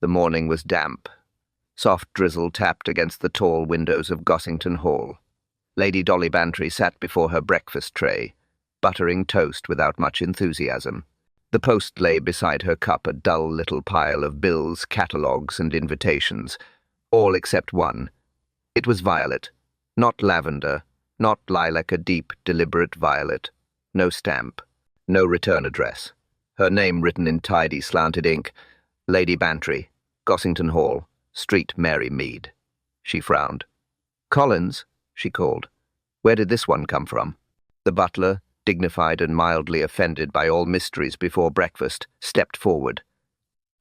The morning was damp. Soft drizzle tapped against the tall windows of Gossington Hall. Lady Dolly Bantry sat before her breakfast tray, buttering toast without much enthusiasm. The post lay beside her cup, a dull little pile of bills, catalogues, and invitations, all except one. It was violet, not lavender, not lilac, a deep, deliberate violet. No stamp, no return address. Her name written in tidy, slanted ink, Lady Bantry, Gossington Hall, Street Mary Mead. She frowned. "Collins," she called. "Where did this one come from?" The butler, dignified and mildly offended by all mysteries before breakfast, stepped forward.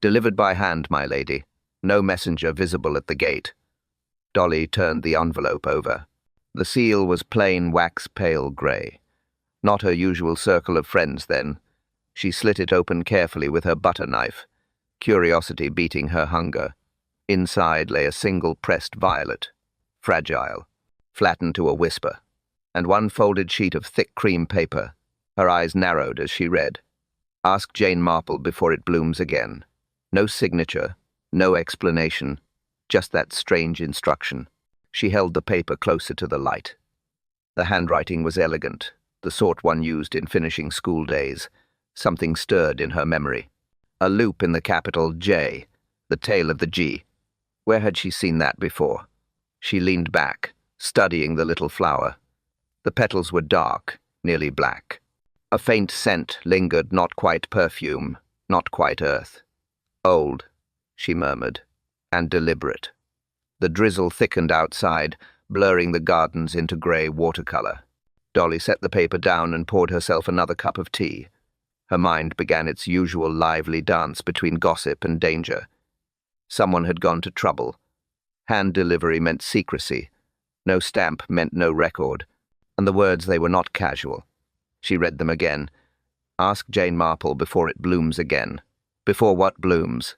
"Delivered by hand, my lady. No messenger visible at the gate." Dolly turned the envelope over. The seal was plain wax-pale grey. Not her usual circle of friends, then. She slit it open carefully with her butter knife, curiosity beating her hunger. Inside lay a single pressed violet, fragile, flattened to a whisper, and one folded sheet of thick cream paper. Her eyes narrowed as she read. "Ask Jane Marple before it blooms again." No signature, no explanation, just that strange instruction. She held the paper closer to the light. The handwriting was elegant, the sort one used in finishing school days. Something stirred in her memory. A loop in the capital J, the tail of the G. Where had she seen that before? She leaned back, studying the little flower. The petals were dark, nearly black. A faint scent lingered, not quite perfume, not quite earth. "Old," she murmured, "and deliberate." The drizzle thickened outside, blurring the gardens into grey watercolour. Dolly set the paper down and poured herself another cup of tea. Her mind began its usual lively dance between gossip and danger. Someone had gone to trouble. Hand delivery meant secrecy. No stamp meant no record. And the words, they were not casual. She read them again. "Ask Jane Marple before it blooms again." Before what blooms?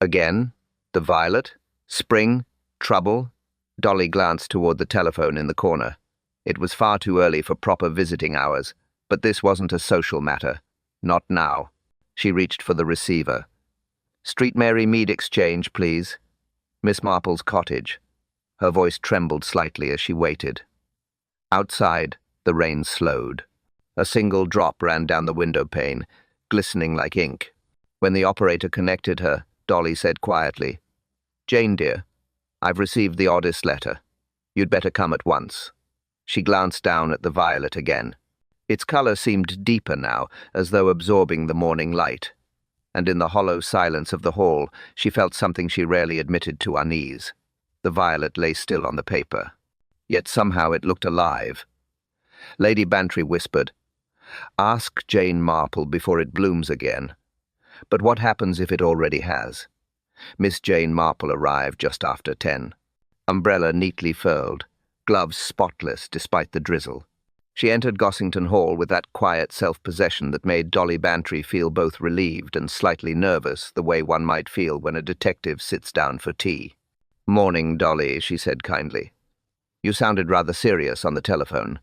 Again? The violet? Spring? Trouble? Dolly glanced toward the telephone in the corner. It was far too early for proper visiting hours, but this wasn't a social matter. Not now. She reached for the receiver. "Street Mary Mead Exchange, please. Miss Marple's cottage." Her voice trembled slightly as she waited. Outside, the rain slowed. A single drop ran down the window pane, glistening like ink. When the operator connected her, Dolly said quietly, "Jane, dear, I've received the oddest letter. You'd better come at once." She glanced down at the violet again. Its colour seemed deeper now, as though absorbing the morning light. And in the hollow silence of the hall, she felt something she rarely admitted to unease. The violet lay still on the paper. Yet somehow it looked alive. Lady Bantry whispered, "Ask Jane Marple before it blooms again." But what happens if it already has? Miss Jane Marple arrived just after 10. Umbrella neatly furled, gloves spotless despite the drizzle. She entered Gossington Hall with that quiet self-possession that made Dolly Bantry feel both relieved and slightly nervous, the way one might feel when a detective sits down for tea. "Morning, Dolly," she said kindly. "You sounded rather serious on the telephone."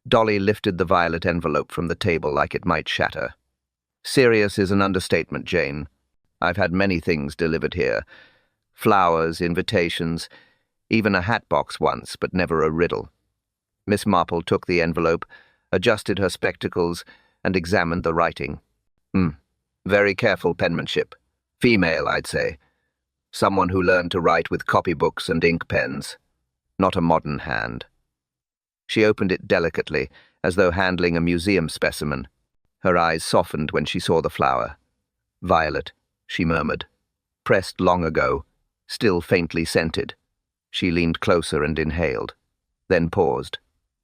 Dolly lifted the violet envelope from the table like it might shatter. "Serious is an understatement, Jane. I've had many things delivered here. Flowers, invitations, even a hat box once, but never a riddle." Miss Marple took the envelope, adjusted her spectacles, and examined the writing. Very careful penmanship. Female, I'd say. Someone who learned to write with copybooks and ink pens. Not a modern hand." She opened it delicately, as though handling a museum specimen. Her eyes softened when she saw the flower. "Violet," she murmured. "Pressed long ago, still faintly scented." She leaned closer and inhaled, then paused,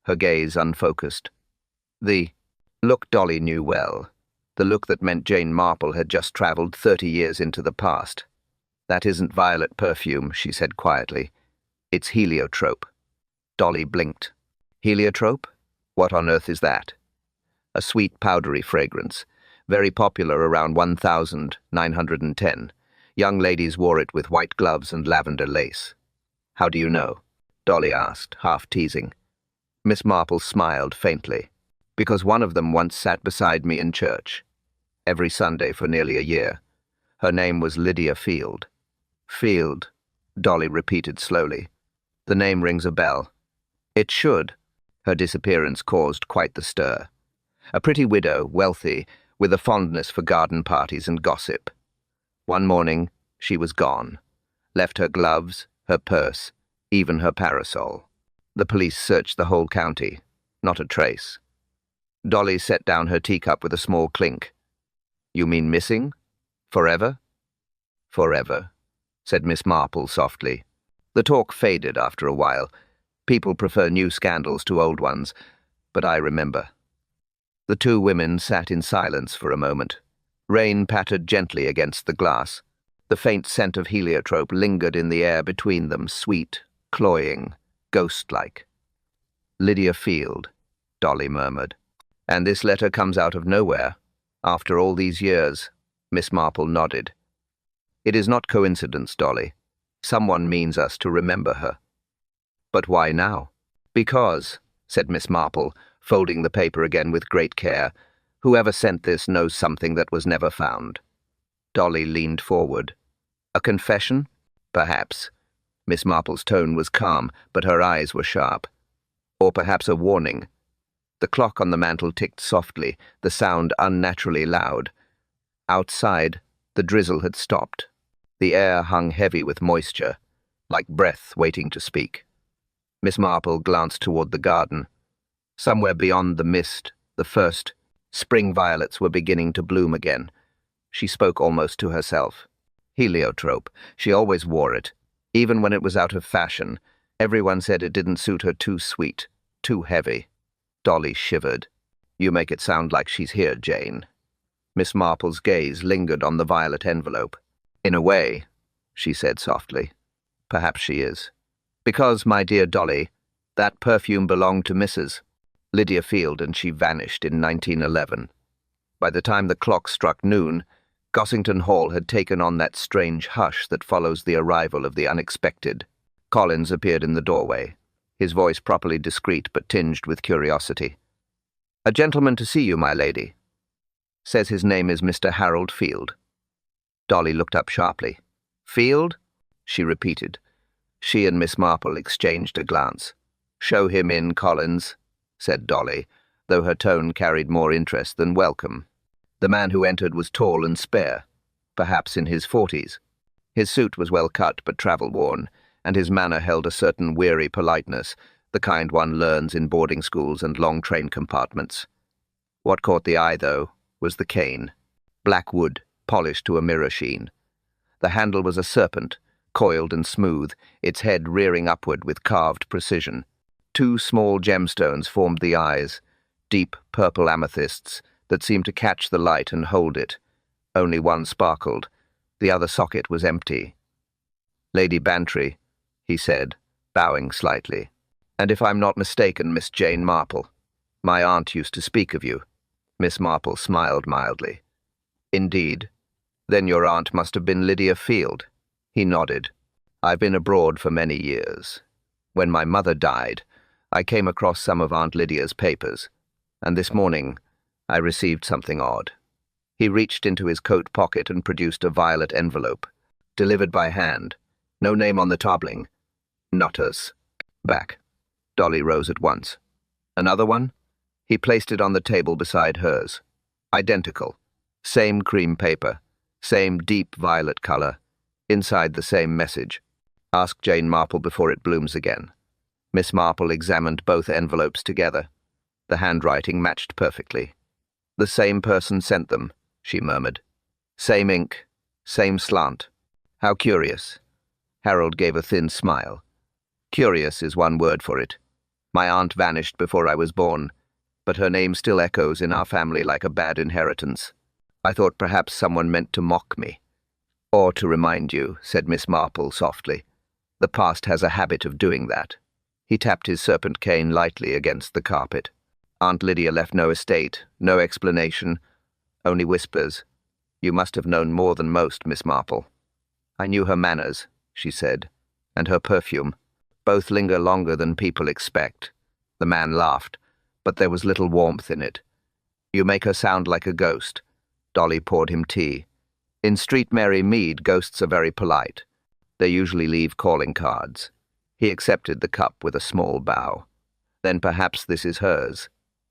her gaze unfocused. The look Dolly knew well, the look that meant Jane Marple had just travelled 30 years into the past. "That isn't violet perfume," she said quietly. "It's heliotrope." Dolly blinked. "Heliotrope? What on earth is that?" "A sweet powdery fragrance, very popular around 1910. Young ladies wore it with white gloves and lavender lace." "How do you know?" Dolly asked, half teasing. Miss Marple smiled faintly. "Because one of them once sat beside me in church. Every Sunday for nearly a year. Her name was Lydia Field." Field, Dolly repeated slowly. The name rings a bell. It should. Her disappearance caused quite the stir. A pretty widow, wealthy, with a fondness for garden parties and gossip. One morning, she was gone. Left her gloves, her purse, even her parasol. The police searched the whole county. Not a trace. Dolly set down her teacup with a small clink. You mean missing? Forever? Forever, said Miss Marple softly. The talk faded after a while. People prefer new scandals to old ones, but I remember. The two women sat in silence for a moment. Rain pattered gently against the glass. The faint scent of heliotrope lingered in the air between them, sweet, cloying, ghost-like. Lydia Field, Dolly murmured. And this letter comes out of nowhere. After all these years, Miss Marple nodded. It is not coincidence, Dolly. Someone means us to remember her. But why now? Because, said Miss Marple, folding the paper again with great care, whoever sent this knows something that was never found. Dolly leaned forward. A confession? Perhaps. Miss Marple's tone was calm, but her eyes were sharp. Or perhaps a warning. The clock on the mantel ticked softly, the sound unnaturally loud. Outside, the drizzle had stopped. The air hung heavy with moisture, like breath waiting to speak. Miss Marple glanced toward the garden. Somewhere beyond the mist, the first spring violets were beginning to bloom again. She spoke almost to herself. Heliotrope. She always wore it. Even when it was out of fashion, everyone said it didn't suit her, too sweet, too heavy. Dolly shivered. You make it sound like she's here, Jane. Miss Marple's gaze lingered on the violet envelope. In a way, she said softly. Perhaps she is. Because, my dear Dolly, that perfume belonged to Mrs. Lydia Field, and she vanished in 1911. By the time the clock struck noon, Gossington Hall had taken on that strange hush that follows the arrival of the unexpected. Collins appeared in the doorway, his voice properly discreet but tinged with curiosity. A gentleman to see you, my lady. Says his name is Mr. Harold Field. Dolly looked up sharply. Field? She repeated. She and Miss Marple exchanged a glance. Show him in, Collins, said Dolly, though her tone carried more interest than welcome. The man who entered was tall and spare, perhaps in his 40s. His suit was well cut but travel-worn, and his manner held a certain weary politeness, the kind one learns in boarding schools and long train compartments. What caught the eye, though, was the cane. Black wood, polished to a mirror sheen. The handle was a serpent, coiled and smooth, its head rearing upward with carved precision. 2 small gemstones formed the eyes, deep purple amethysts that seemed to catch the light and hold it. Only one sparkled. The other socket was empty. Lady Bantry, he said, bowing slightly. And if I'm not mistaken, Miss Jane Marple. My aunt used to speak of you. Miss Marple smiled mildly. Indeed. Then your aunt must have been Lydia Field. He nodded. I've been abroad for many years. When my mother died, I came across some of Aunt Lydia's papers, and this morning I received something odd. He reached into his coat pocket and produced a violet envelope. Delivered by hand. No name on the tabling. Not us. Back. Dolly rose at once. Another one? He placed it on the table beside hers. Identical. Same cream paper. Same deep violet color. Inside the same message. Ask Jane Marple before it blooms again. Miss Marple examined both envelopes together. The handwriting matched perfectly. The same person sent them, she murmured. Same ink, same slant. How curious. Harold gave a thin smile. Curious is one word for it. My aunt vanished before I was born, but her name still echoes in our family like a bad inheritance. I thought perhaps someone meant to mock me. Or to remind you, said Miss Marple softly. The past has a habit of doing that. He tapped his serpent cane lightly against the carpet. Aunt Lydia left no estate, no explanation, only whispers. You must have known more than most, Miss Marple. I knew her manners, she said, and her perfume. Both linger longer than people expect. The man laughed, but there was little warmth in it. You make her sound like a ghost. Dolly poured him tea. In Street Mary Mead, ghosts are very polite. They usually leave calling cards. He accepted the cup with a small bow. Then perhaps this is hers.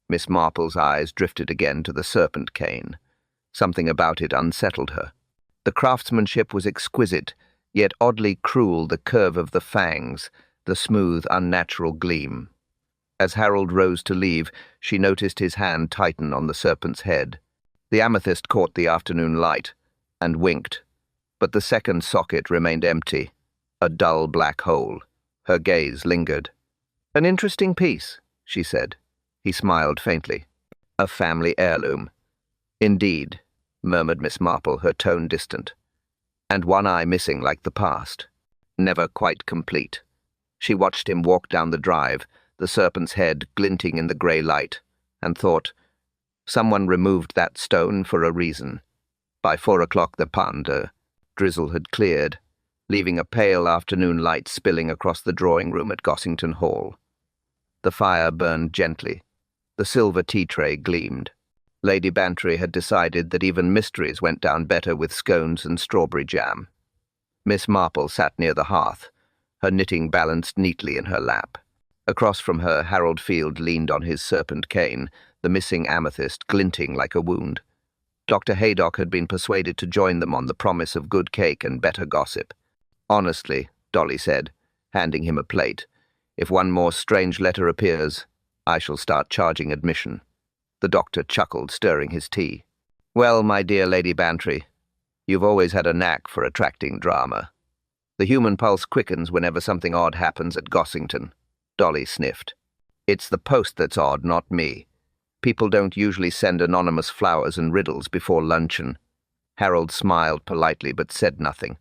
Miss Marple's eyes drifted again to the serpent cane. Something about it unsettled her. The craftsmanship was exquisite, yet oddly cruel, the curve of the fangs, the smooth, unnatural gleam. As Harold rose to leave, she noticed his hand tighten on the serpent's head. The amethyst caught the afternoon light and winked, but the second socket remained empty, a dull black hole. Her gaze lingered. "An interesting piece," she said. He smiled faintly. "A family heirloom." "Indeed," murmured Miss Marple, her tone distant. "And one eye missing like the past. Never quite complete." She watched him walk down the drive, the serpent's head glinting in the grey light, and thought, someone removed that stone for a reason. By 4 o'clock the drizzle had cleared, leaving a pale afternoon light spilling across the drawing-room at Gossington Hall. The fire burned gently. The silver tea tray gleamed. Lady Bantry had decided that even mysteries went down better with scones and strawberry jam. Miss Marple sat near the hearth, her knitting balanced neatly in her lap. Across from her, Harold Field leaned on his serpent cane, the missing amethyst glinting like a wound. Dr. Haydock had been persuaded to join them on the promise of good cake and better gossip. "Honestly," Dolly said, handing him a plate, "if one more strange letter appears, I shall start charging admission." The doctor chuckled, stirring his tea. "Well, my dear Lady Bantry, you've always had a knack for attracting drama. The human pulse quickens whenever something odd happens at Gossington." Dolly sniffed. "It's the post that's odd, not me. People don't usually send anonymous flowers and riddles before luncheon." Harold smiled politely but said nothing.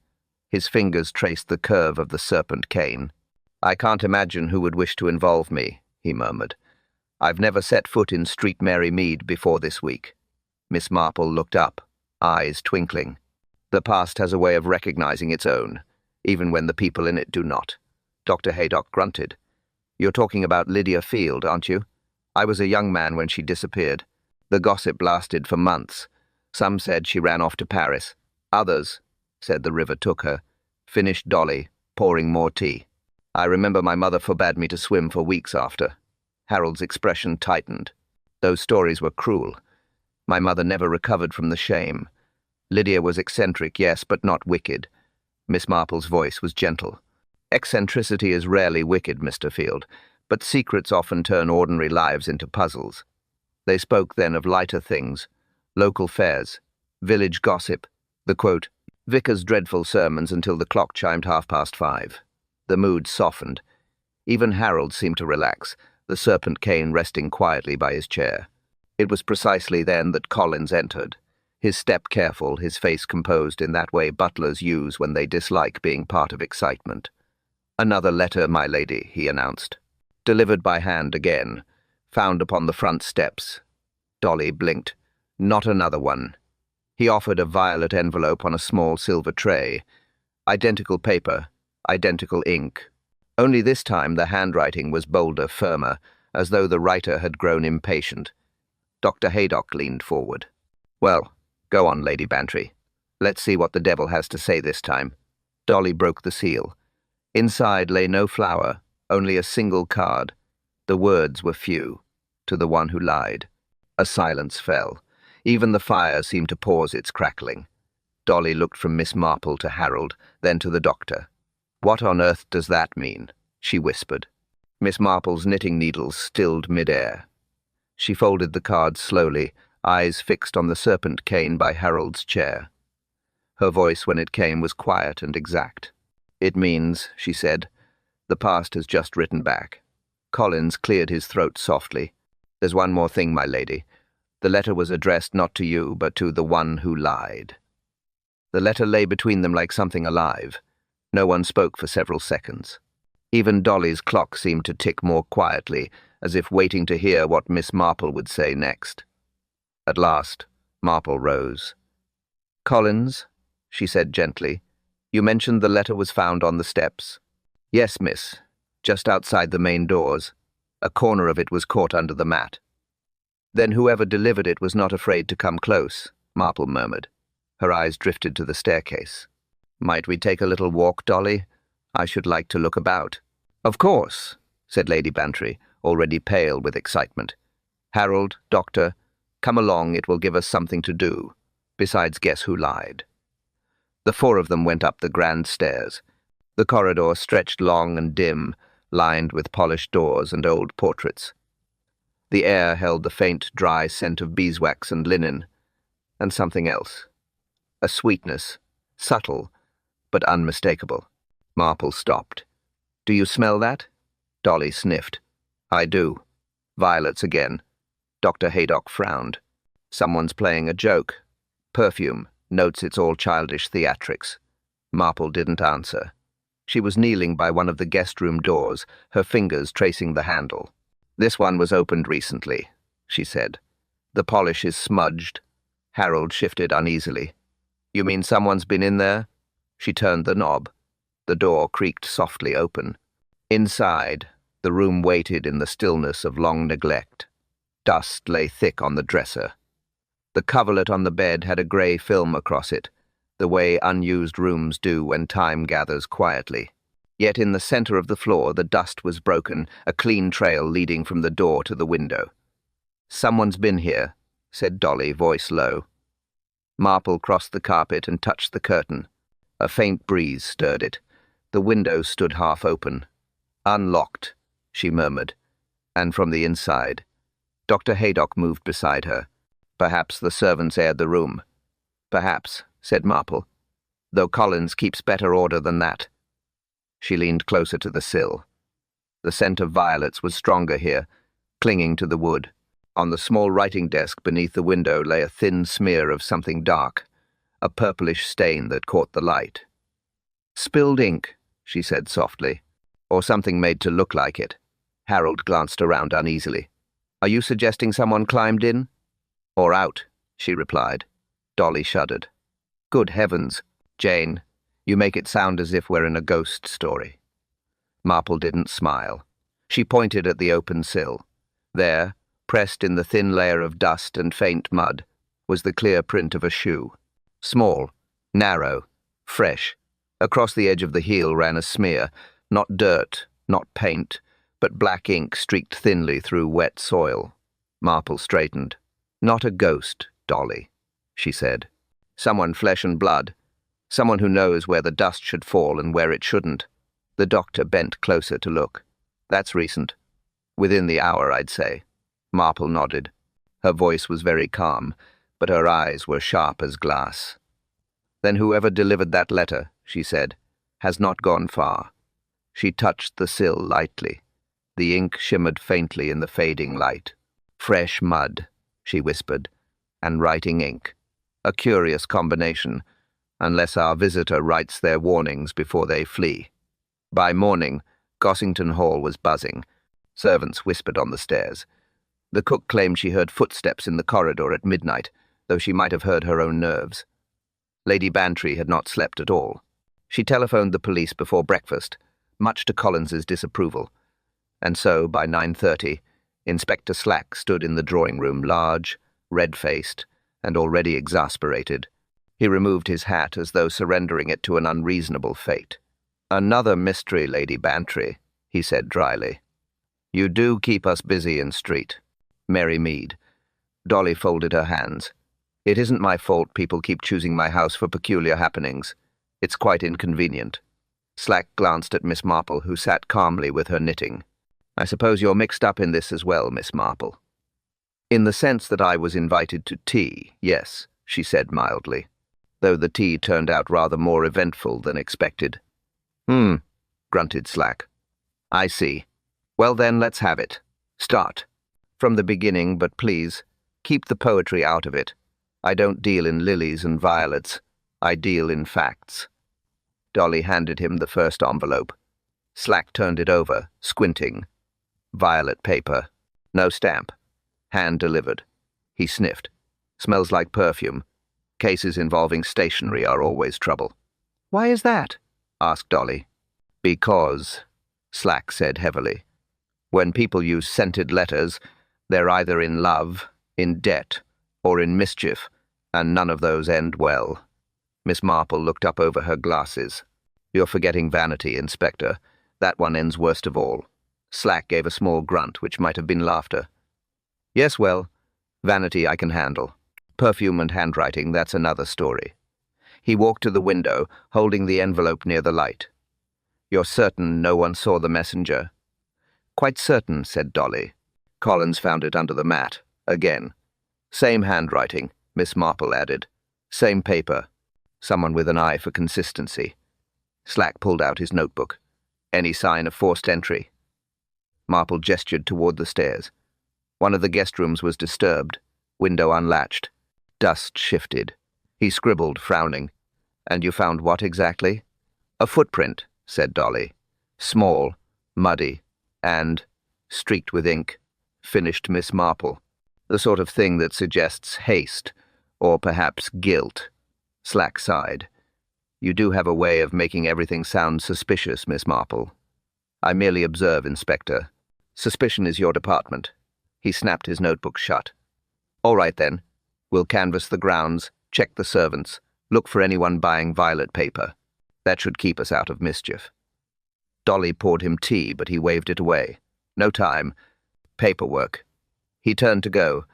His fingers traced the curve of the serpent cane. "I can't imagine who would wish to involve me," he murmured. "I've never set foot in Street Mary Mead before this week." Miss Marple looked up, eyes twinkling. "The past has a way of recognizing its own, even when the people in it do not." Dr. Haydock grunted. "You're talking about Lydia Field, aren't you? I was a young man when she disappeared. The gossip lasted for months. Some said she ran off to Paris. Others said the river took her," finished Dolly, pouring more tea. "I remember my mother forbade me to swim for weeks after." Harold's expression tightened. "Those stories were cruel. My mother never recovered from the shame. Lydia was eccentric, yes, but not wicked." Miss Marple's voice was gentle. "Eccentricity is rarely wicked, Mr. Field, but secrets often turn ordinary lives into puzzles." They spoke then of lighter things, local fairs, village gossip, the quote, vicar's dreadful sermons until the clock chimed 5:30. The mood softened. Even Harold seemed to relax, the serpent cane resting quietly by his chair. It was precisely then that Collins entered, his step careful, his face composed in that way butlers use when they dislike being part of excitement. "Another letter, my lady," he announced. "Delivered by hand again. Found upon the front steps." Dolly blinked. "Not another one." He offered a violet envelope on a small silver tray. Identical paper, identical ink. Only this time the handwriting was bolder, firmer, as though the writer had grown impatient. Dr. Haydock leaned forward. "Well, go on, Lady Bantry. Let's see what the devil has to say this time." Dolly broke the seal. Inside lay no flower, only a single card. The words were few. "To the one who lied." A silence fell. Even the fire seemed to pause its crackling. Dolly looked from Miss Marple to Harold, then to the doctor. "What on earth does that mean?" she whispered. Miss Marple's knitting needles stilled mid-air. She folded the cards slowly, eyes fixed on the serpent cane by Harold's chair. Her voice, when it came, was quiet and exact. "It means," she said, "the past has just written back." Collins cleared his throat softly. "There's one more thing, my lady. The letter was addressed not to you, but to the one who lied." The letter lay between them like something alive. No one spoke for several seconds. Even Dolly's clock seemed to tick more quietly, as if waiting to hear what Miss Marple would say next. At last, Marple rose. "Collins," she said gently, "you mentioned the letter was found on the steps." "Yes, miss, just outside the main doors. A corner of it was caught under the mat." "Then whoever delivered it was not afraid to come close," Marple murmured. Her eyes drifted to the staircase. Might we take a little walk, Dolly? I should like to look about. Of course, said Lady Bantry, already pale with excitement. Harold, Doctor, come along, it will give us something to do. Besides, guess who lied? The four of them went up the grand stairs. The corridor stretched long and dim, lined with polished doors and old portraits. The air held the faint, dry scent of beeswax and linen, and something else. A sweetness, subtle, but unmistakable. Marple stopped. Do you smell that? Dolly sniffed. I do. Violets again. Dr. Haydock frowned. Someone's playing a joke. Perfume. Notes it's all childish theatrics. Marple didn't answer. She was kneeling by one of the guest-room doors, her fingers tracing the handle. This one was opened recently, she said. The polish is smudged. Harold shifted uneasily. You mean someone's been in there? She turned the knob. The door creaked softly open. Inside, the room waited in the stillness of long neglect. Dust lay thick on the dresser. The coverlet on the bed had a grey film across it, the way unused rooms do when time gathers quietly. Yet in the center of the floor the dust was broken, a clean trail leading from the door to the window. Someone's been here, said Dolly, voice low. Marple crossed the carpet and touched the curtain. A faint breeze stirred it. The window stood half open. Unlocked, she murmured, and from the inside. Dr. Haydock moved beside her. Perhaps the servants aired the room. Perhaps, said Marple, though Collins keeps better order than that. She leaned closer to the sill. The scent of violets was stronger here, clinging to the wood. On the small writing desk beneath the window lay a thin smear of something dark, a purplish stain that caught the light. Spilled ink, she said softly, or something made to look like it. Harold glanced around uneasily. Are you suggesting someone climbed in? Or out, she replied. Dolly shuddered. Good heavens, Jane, you make it sound as if we're in a ghost story. Marple didn't smile. She pointed at the open sill. There, pressed in the thin layer of dust and faint mud, was the clear print of a shoe. Small, narrow, fresh. Across the edge of the heel ran a smear, not dirt, not paint, but black ink streaked thinly through wet soil. Marple straightened. Not a ghost, Dolly, she said. Someone flesh and blood. Someone who knows where the dust should fall and where it shouldn't. The doctor bent closer to look. That's recent. Within the hour, I'd say. Marple nodded. Her voice was very calm, but her eyes were sharp as glass. Then whoever delivered that letter, she said, has not gone far. She touched the sill lightly. The ink shimmered faintly in the fading light. Fresh mud, she whispered, and writing ink. A curious combination, unless our visitor writes their warnings before they flee. By morning, Gossington Hall was buzzing. Servants whispered on the stairs. The cook claimed she heard footsteps in the corridor at midnight, though she might have heard her own nerves. Lady Bantry had not slept at all. She telephoned the police before breakfast, much to Collins's disapproval. And so, by 9:30, Inspector Slack stood in the drawing-room, large, red-faced, and already exasperated. He removed his hat as though surrendering it to an unreasonable fate. Another mystery, Lady Bantry, he said dryly. You do keep us busy in street. Mary Mead. Dolly folded her hands. It isn't my fault people keep choosing my house for peculiar happenings. It's quite inconvenient. Slack glanced at Miss Marple, who sat calmly with her knitting. I suppose you're mixed up in this as well, Miss Marple. In the sense that I was invited to tea, yes, she said mildly, though the tea turned out rather more eventful than expected. Grunted Slack. I see. Well then, let's have it. Start. From the beginning, but please, keep the poetry out of it. I don't deal in lilies and violets. I deal in facts. Dolly handed him the first envelope. Slack turned it over, squinting. Violet paper. No stamp. Hand-delivered. He sniffed. Smells like perfume. Cases involving stationery are always trouble. Why is that? Asked Dolly. Because, Slack said heavily, when people use scented letters, they're either in love, in debt, or in mischief, and none of those end well. Miss Marple looked up over her glasses. "You're forgetting Vanity, Inspector. That one ends worst of all." Slack gave a small grunt, which might have been laughter. "Yes, well, Vanity I can handle. Perfume and handwriting, that's another story." He walked to the window, holding the envelope near the light. "You're certain no one saw the messenger?" "Quite certain," said Dolly. "Collins found it under the mat. Again. Same handwriting," Miss Marple added. "Same paper. Someone with an eye for consistency." Slack pulled out his notebook. "Any sign of forced entry?" Marple gestured toward the stairs. One of the guest rooms was disturbed, window unlatched. Dust shifted. He scribbled, frowning. "And you found what exactly?" "A footprint," said Dolly. "Small, muddy, and streaked with ink," finished Miss Marple. "The sort of thing that suggests haste, or perhaps guilt." Slack sighed. "You do have a way of making everything sound suspicious, Miss Marple." "I merely observe, Inspector. Suspicion is your department." He snapped his notebook shut. "All right, then. We'll canvass the grounds, check the servants, look for anyone buying violet paper. That should keep us out of mischief." Dolly poured him tea, but he waved it away. "No time. Paperwork." He turned to go,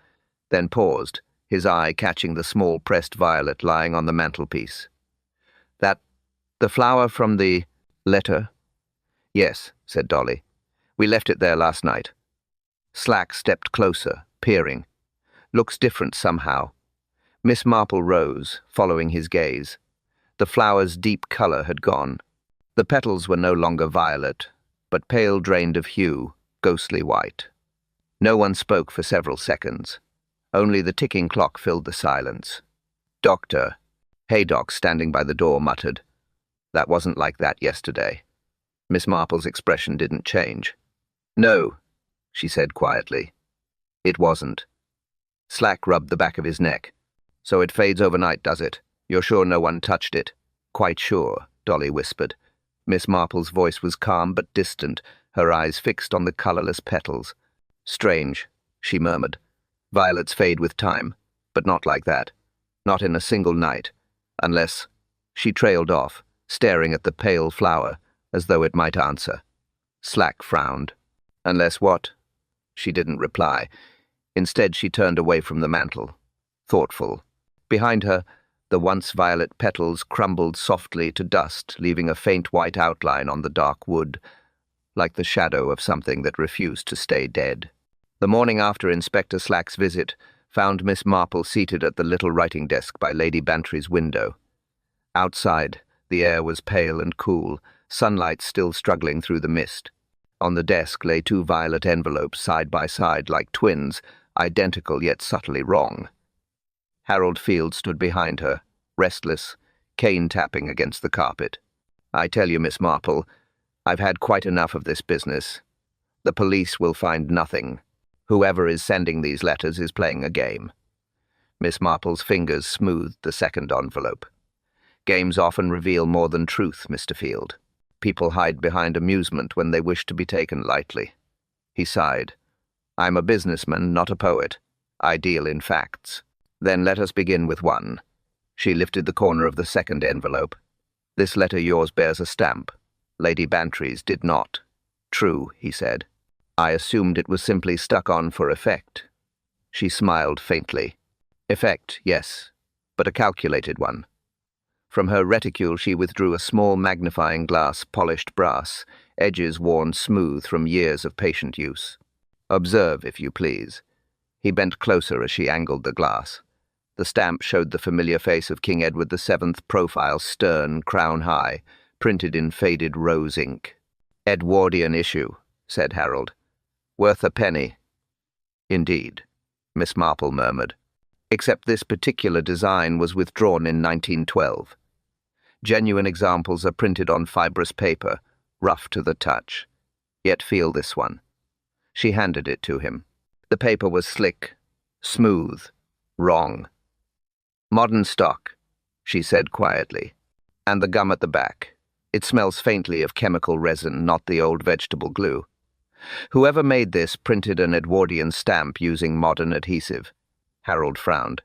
then paused, his eye catching the small pressed violet lying on the mantelpiece. The flower from the letter?" "Yes," said Dolly. "We left it there last night." Slack stepped closer, peering. "Looks different somehow." Miss Marple rose, following his gaze. The flower's deep color had gone. The petals were no longer violet, but pale drained of hue, ghostly white. No one spoke for several seconds. Only the ticking clock filled the silence. "Doctor," Haydock, standing by the door, muttered. "That wasn't like that yesterday." Miss Marple's expression didn't change. "No," she said quietly. "It wasn't." Slack rubbed the back of his neck. "So it fades overnight, does it? You're sure no one touched it?" "Quite sure," Dolly whispered. Miss Marple's voice was calm but distant, her eyes fixed on the colorless petals. "Strange," she murmured. "Violets fade with time, but not like that. Not in a single night. Unless—" She trailed off, staring at the pale flower, as though it might answer. Slack frowned. "Unless what?" She didn't reply. Instead, she turned away from the mantel, thoughtful. Behind her, the once violet petals crumbled softly to dust, leaving a faint white outline on the dark wood, like the shadow of something that refused to stay dead. The morning after Inspector Slack's visit found Miss Marple seated at the little writing desk by Lady Bantry's window. Outside, the air was pale and cool, sunlight still struggling through the mist. On the desk lay 2 violet envelopes side by side like twins, identical yet subtly wrong. Harold Field stood behind her, restless, cane tapping against the carpet. "I tell you, Miss Marple, I've had quite enough of this business. The police will find nothing. Whoever is sending these letters is playing a game." Miss Marple's fingers smoothed the second envelope. "Games often reveal more than truth, Mr. Field. People hide behind amusement when they wish to be taken lightly." He sighed. "I'm a businessman, not a poet. I deal in facts. Then let us begin with one." She lifted the corner of the second envelope. "This letter yours bears a stamp. Lady Bantry's did not." "True," he said. "I assumed it was simply stuck on for effect." She smiled faintly. "Effect, yes, but a calculated one." From her reticule she withdrew a small magnifying glass, polished brass, edges worn smooth from years of patient use. "Observe, if you please." He bent closer as she angled the glass. The stamp showed the familiar face of King Edward VII, profile stern, crown high, printed in faded rose ink. "Edwardian issue," said Harold. "Worth a penny." "Indeed," Miss Marple murmured. "Except this particular design was withdrawn in 1912. Genuine examples are printed on fibrous paper, rough to the touch. Yet feel this one." She handed it to him. The paper was slick, smooth, wrong. "Modern stock," she said quietly. "And the gum at the back. It smells faintly of chemical resin, not the old vegetable glue. Whoever made this printed an Edwardian stamp using modern adhesive." Harold frowned.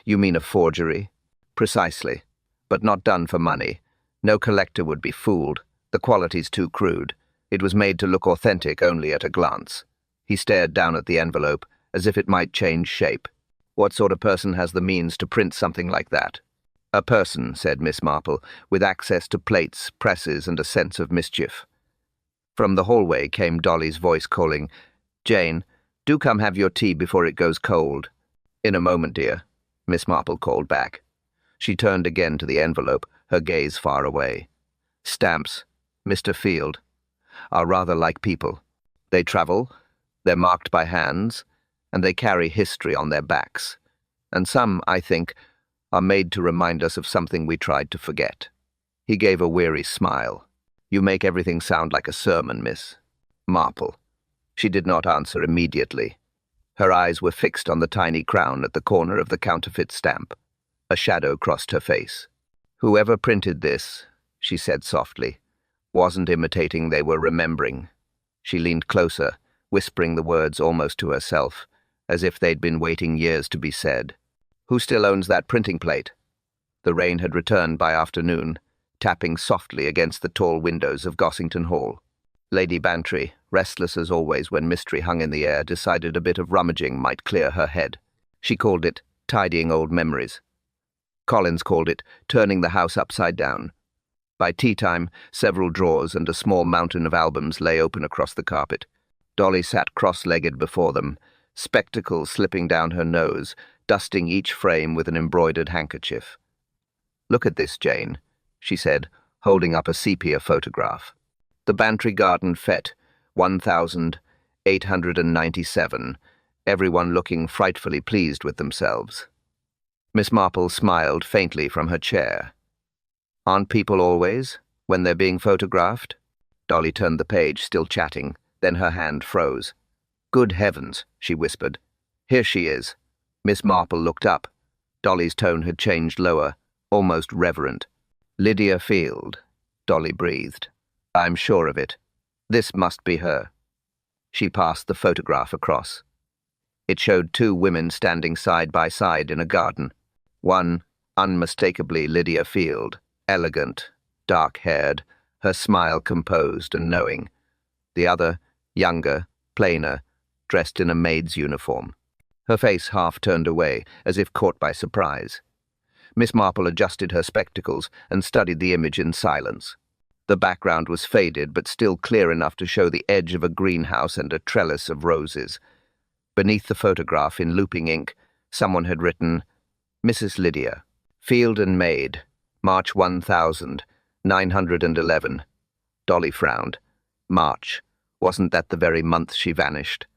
"You mean a forgery?" "Precisely. but not done for money. No collector would be fooled. The quality's too crude. It was made to look authentic only at a glance. He stared down at the envelope, as if it might change shape. What sort of person has the means to print something like that? A person, said Miss Marple, with access to plates, presses, and a sense of mischief. From the hallway came Dolly's voice calling, "Jane, do come have your tea before it goes cold." "In a moment, dear," Miss Marple called back. She turned again to the envelope, her gaze far away. "Stamps, Mr. Field, are rather like people. They travel, they're marked by hands, and they carry history on their backs. And some, I think, are made to remind us of something we tried to forget." He gave a weary smile. "You make everything sound like a sermon, Miss Marple." She did not answer immediately. Her eyes were fixed on the tiny crown at the corner of the counterfeit stamp. A shadow crossed her face. "Whoever printed this," she said softly, "wasn't imitating, they were remembering." She leaned closer, whispering the words almost to herself, as if they'd been waiting years to be said. "Who still owns that printing plate?" The rain had returned by afternoon, tapping softly against the tall windows of Gossington Hall. Lady Bantry, restless as always when mystery hung in the air, decided a bit of rummaging might clear her head. She called it tidying old memories. Collins called it turning the house upside down. By tea-time, several drawers and a small mountain of albums lay open across the carpet. Dolly sat cross-legged before them, spectacles slipping down her nose, dusting each frame with an embroidered handkerchief. "Look at this, Jane," she said, holding up a sepia photograph. "The Bantry Garden Fete, 1897, everyone looking frightfully pleased with themselves." Miss Marple smiled faintly from her chair. "Aren't people always, when they're being photographed?" Dolly turned the page, still chatting, then her hand froze. "Good heavens," she whispered. "Here she is." Miss Marple looked up. Dolly's tone had changed lower, almost reverent. "Lydia Field," Dolly breathed. "I'm sure of it. This must be her." She passed the photograph across. It showed two women standing side by side in a garden. One, unmistakably Lydia Field, elegant, dark-haired, her smile composed and knowing. The other, younger, plainer, dressed in a maid's uniform. Her face half turned away, as if caught by surprise. Miss Marple adjusted her spectacles and studied the image in silence. The background was faded, but still clear enough to show the edge of a greenhouse and a trellis of roses. Beneath the photograph, in looping ink, someone had written, "Mrs. Lydia, Field and Mead, March 1911. Dolly frowned. March. Wasn't that the very month she vanished?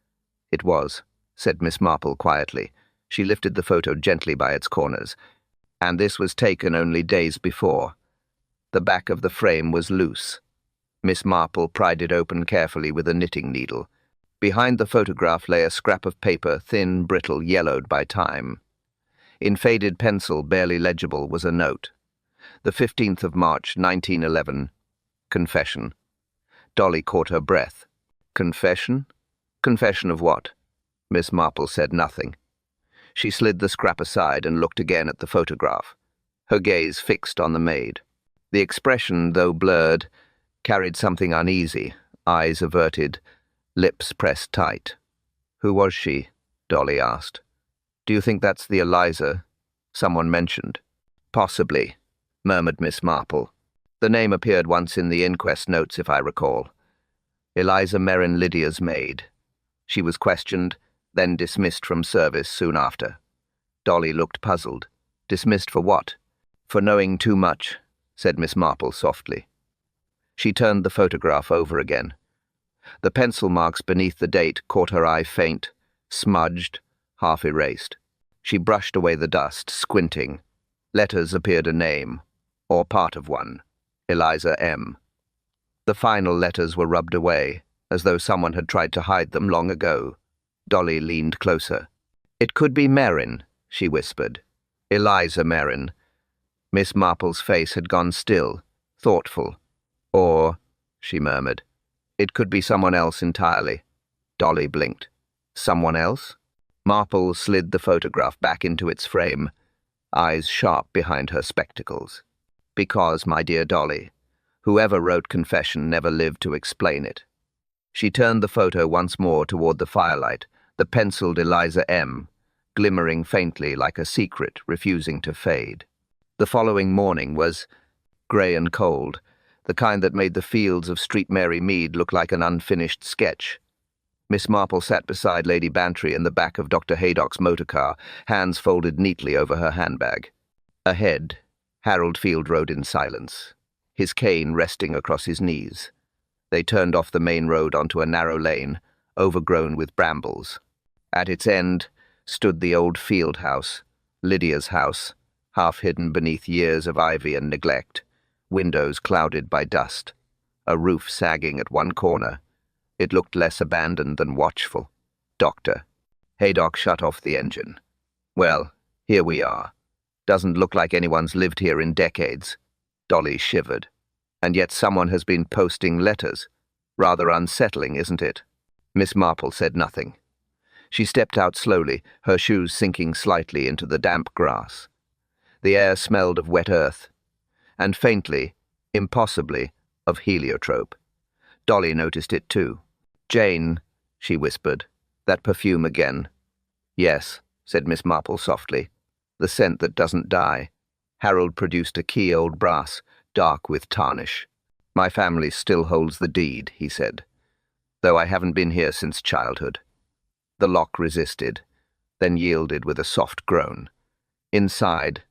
"It was," said Miss Marple quietly. She lifted the photo gently by its corners. "And this was taken only days before." The back of the frame was loose. Miss Marple pried it open carefully with a knitting needle. Behind the photograph lay a scrap of paper, thin, brittle, yellowed by time. In faded pencil, barely legible, was a note. "The 15th of March, 1911. Confession." Dolly caught her breath. "Confession? Confession of what?" Miss Marple said nothing. She slid the scrap aside and looked again at the photograph, her gaze fixed on the maid. The expression, though blurred, carried something uneasy, eyes averted, lips pressed tight. "Who was she?" Dolly asked. "Do you think that's the Eliza someone mentioned?" "Possibly," murmured Miss Marple. "The name appeared once in the inquest notes, if I recall. Eliza Merrin, Lydia's maid. She was questioned, then dismissed from service soon after." Dolly looked puzzled. "Dismissed for what?" "For knowing too much," said Miss Marple softly. She turned the photograph over again. The pencil marks beneath the date caught her eye faint, smudged, half erased. She brushed away the dust, squinting. Letters appeared a name, or part of one, Eliza M. The final letters were rubbed away, as though someone had tried to hide them long ago. Dolly leaned closer. "It could be Merrin," she whispered. "Eliza Merrin." Miss Marple's face had gone still, thoughtful. "Or," she murmured, "it could be someone else entirely." Dolly blinked. "Someone else?" Marple slid the photograph back into its frame, eyes sharp behind her spectacles. Because, my dear Dolly, whoever wrote confession never lived to explain it. She turned the photo once more toward the firelight, the penciled Eliza M., glimmering faintly like a secret refusing to fade. The following morning was grey and cold, the kind that made the fields of Street Mary Mead look like an unfinished sketch. Miss Marple sat beside Lady Bantry in the back of Dr. Haydock's motor car, hands folded neatly over her handbag. Ahead, Harold Field rode in silence, his cane resting across his knees. They turned off the main road onto a narrow lane, overgrown with brambles. At its end stood the old field house, Lydia's house, half hidden beneath years of ivy and neglect, windows clouded by dust, a roof sagging at one corner. It looked less abandoned than watchful. Doctor. Haydock shut off the engine. Well, here we are. Doesn't look like anyone's lived here in decades. Dolly shivered. And yet someone has been posting letters. Rather unsettling, isn't it? Miss Marple said nothing. She stepped out slowly, her shoes sinking slightly into the damp grass. The air smelled of wet earth, and faintly, impossibly, of heliotrope. Dolly noticed it too. "Jane," she whispered, "that perfume again." "Yes," said Miss Marple softly, "the scent that doesn't die." Harold produced a key old brass, dark with tarnish. "My family still holds the deed," he said, "though I haven't been here since childhood." The lock resisted, then yielded with a soft groan. Inside,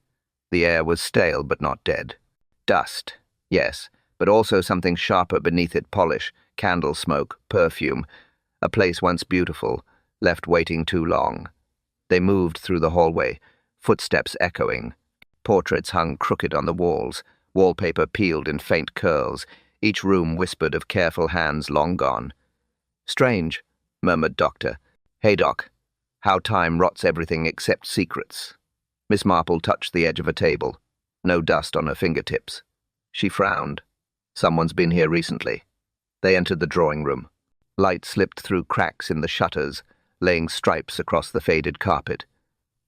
the air was stale but not dead. Dust, yes, but also something sharper beneath it: polish, candle smoke, perfume. A place once beautiful, left waiting too long. They moved through the hallway, footsteps echoing. Portraits hung crooked on the walls, wallpaper peeled in faint curls. Each room whispered of careful hands long gone. "Strange," murmured Dr. Haydock, "how time rots everything except secrets." Miss Marple touched the edge of a table, no dust on her fingertips. She frowned. "Someone's been here recently." They entered the drawing room. Light slipped through cracks in the shutters, laying stripes across the faded carpet.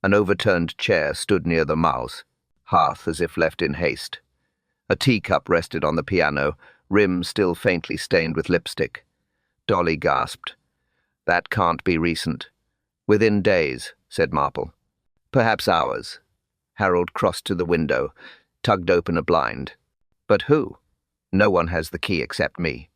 An overturned chair stood near the mouse, hearth as if left in haste. A teacup rested on the piano, rim still faintly stained with lipstick. Dolly gasped. "That can't be recent." "Within days," said Marple. "Perhaps hours." Harold crossed to the window, tugged open a blind. "But who?" "No one has the key except me."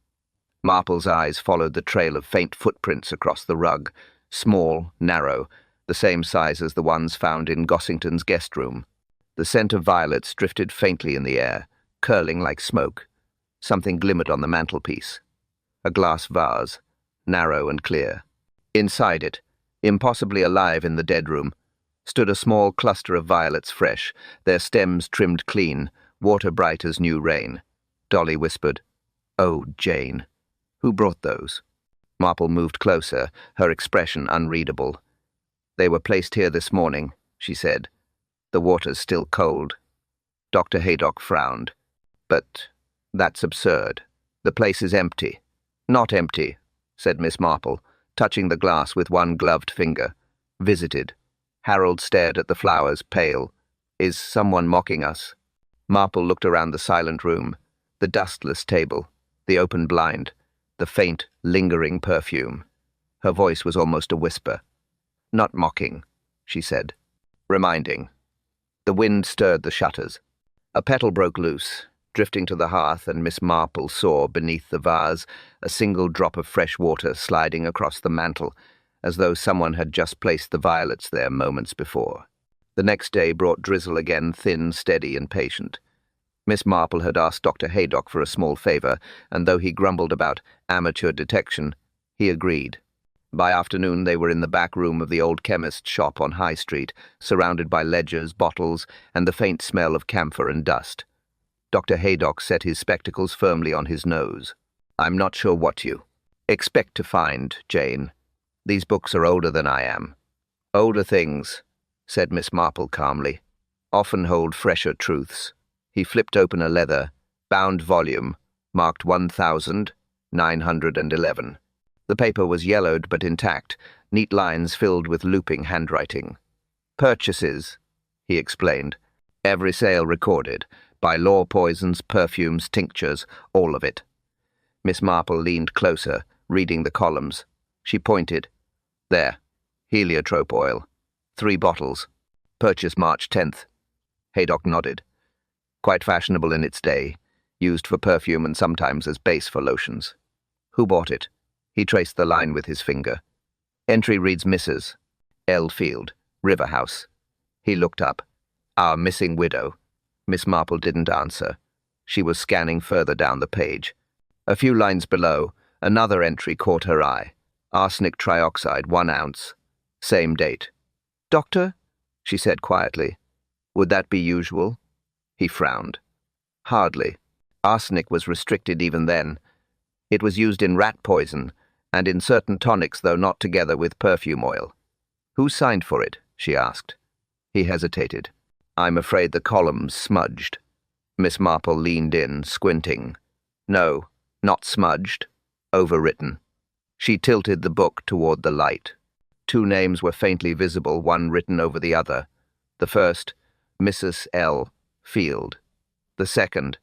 Marple's eyes followed the trail of faint footprints across the rug, small, narrow, the same size as the ones found in Gossington's guest room. The scent of violets drifted faintly in the air, curling like smoke. Something glimmered on the mantelpiece. A glass vase, narrow and clear. Inside it, impossibly alive in the dead room, stood a small cluster of violets fresh, their stems trimmed clean, water bright as new rain. Dolly whispered, "Oh, Jane. Who brought those?" Marple moved closer, her expression unreadable. "They were placed here this morning," she said. "The water's still cold." Dr. Haydock frowned. "But that's absurd. The place is empty." "Not empty," said Miss Marple, touching the glass with one gloved finger. "Visited." Harold stared at the flowers, pale. "Is someone mocking us?" Marple looked around the silent room, the dustless table, the open blind, the faint, lingering perfume. Her voice was almost a whisper. "Not mocking," she said. "Reminding." The wind stirred the shutters. A petal broke loose, drifting to the hearth, and Miss Marple saw, beneath the vase, a single drop of fresh water sliding across the mantel, as though someone had just placed the violets there moments before. The next day brought drizzle again, thin, steady, and patient. Miss Marple had asked Dr. Haydock for a small favour, and though he grumbled about amateur detection, he agreed. By afternoon they were in the back room of the old chemist's shop on High Street, surrounded by ledgers, bottles, and the faint smell of camphor and dust. Dr. Haydock set his spectacles firmly on his nose. "I'm not sure what you expect to find, Jane. These books are older than I am." "Older things," said Miss Marple calmly, "often hold fresher truths." He flipped open a leather, bound volume, marked 1911. The paper was yellowed but intact, neat lines filled with looping handwriting. "Purchases," he explained. "Every sale recorded. By law, poisons, perfumes, tinctures, all of it. Miss Marple leaned closer, reading the columns. She pointed. There. Heliotrope oil. 3 bottles. Purchase March 10th. Haydock nodded. Quite fashionable in its day. Used for perfume and sometimes as base for lotions. Who bought it? He traced the line with his finger. Entry reads Mrs. L. Field, River House. He looked up. Our missing widow. Miss Marple didn't answer. She was scanning further down the page. A few lines below, another entry caught her eye. Arsenic trioxide, 1 ounce. Same date. Doctor? She said quietly. Would that be usual? He frowned. Hardly. Arsenic was restricted even then. It was used in rat poison, and in certain tonics, though not together with perfume oil. Who signed for it? She asked. He hesitated. I'm afraid the columns smudged. Miss Marple leaned in, squinting. No, not smudged. Overwritten. She tilted the book toward the light. 2 names were faintly visible, one written over the other. The first, Mrs. L. Field. The second,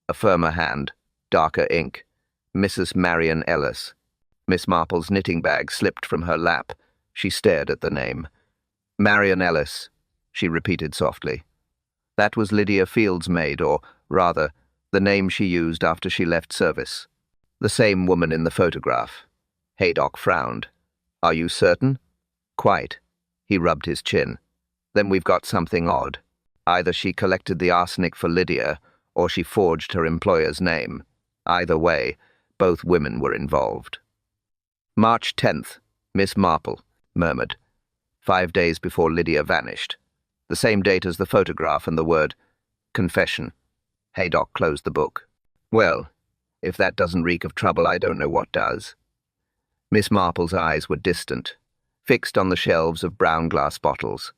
a firmer hand, darker ink, Mrs. Marion Ellis. Miss Marple's knitting bag slipped from her lap. She stared at the name. Marion Ellis, she repeated softly. That was Lydia Field's maid, or, rather, the name she used after she left service. The same woman in the photograph. Haydock frowned. Are you certain? Quite. He rubbed his chin. Then we've got something odd. Either she collected the arsenic for Lydia, or she forged her employer's name. Either way, both women were involved. March 10th, Miss Marple murmured. 5 days before Lydia vanished. The same date as the photograph and the word confession. Haydock closed the book. Well, if that doesn't reek of trouble, I don't know what does. Miss Marple's eyes were distant, fixed on the shelves of brown glass bottles.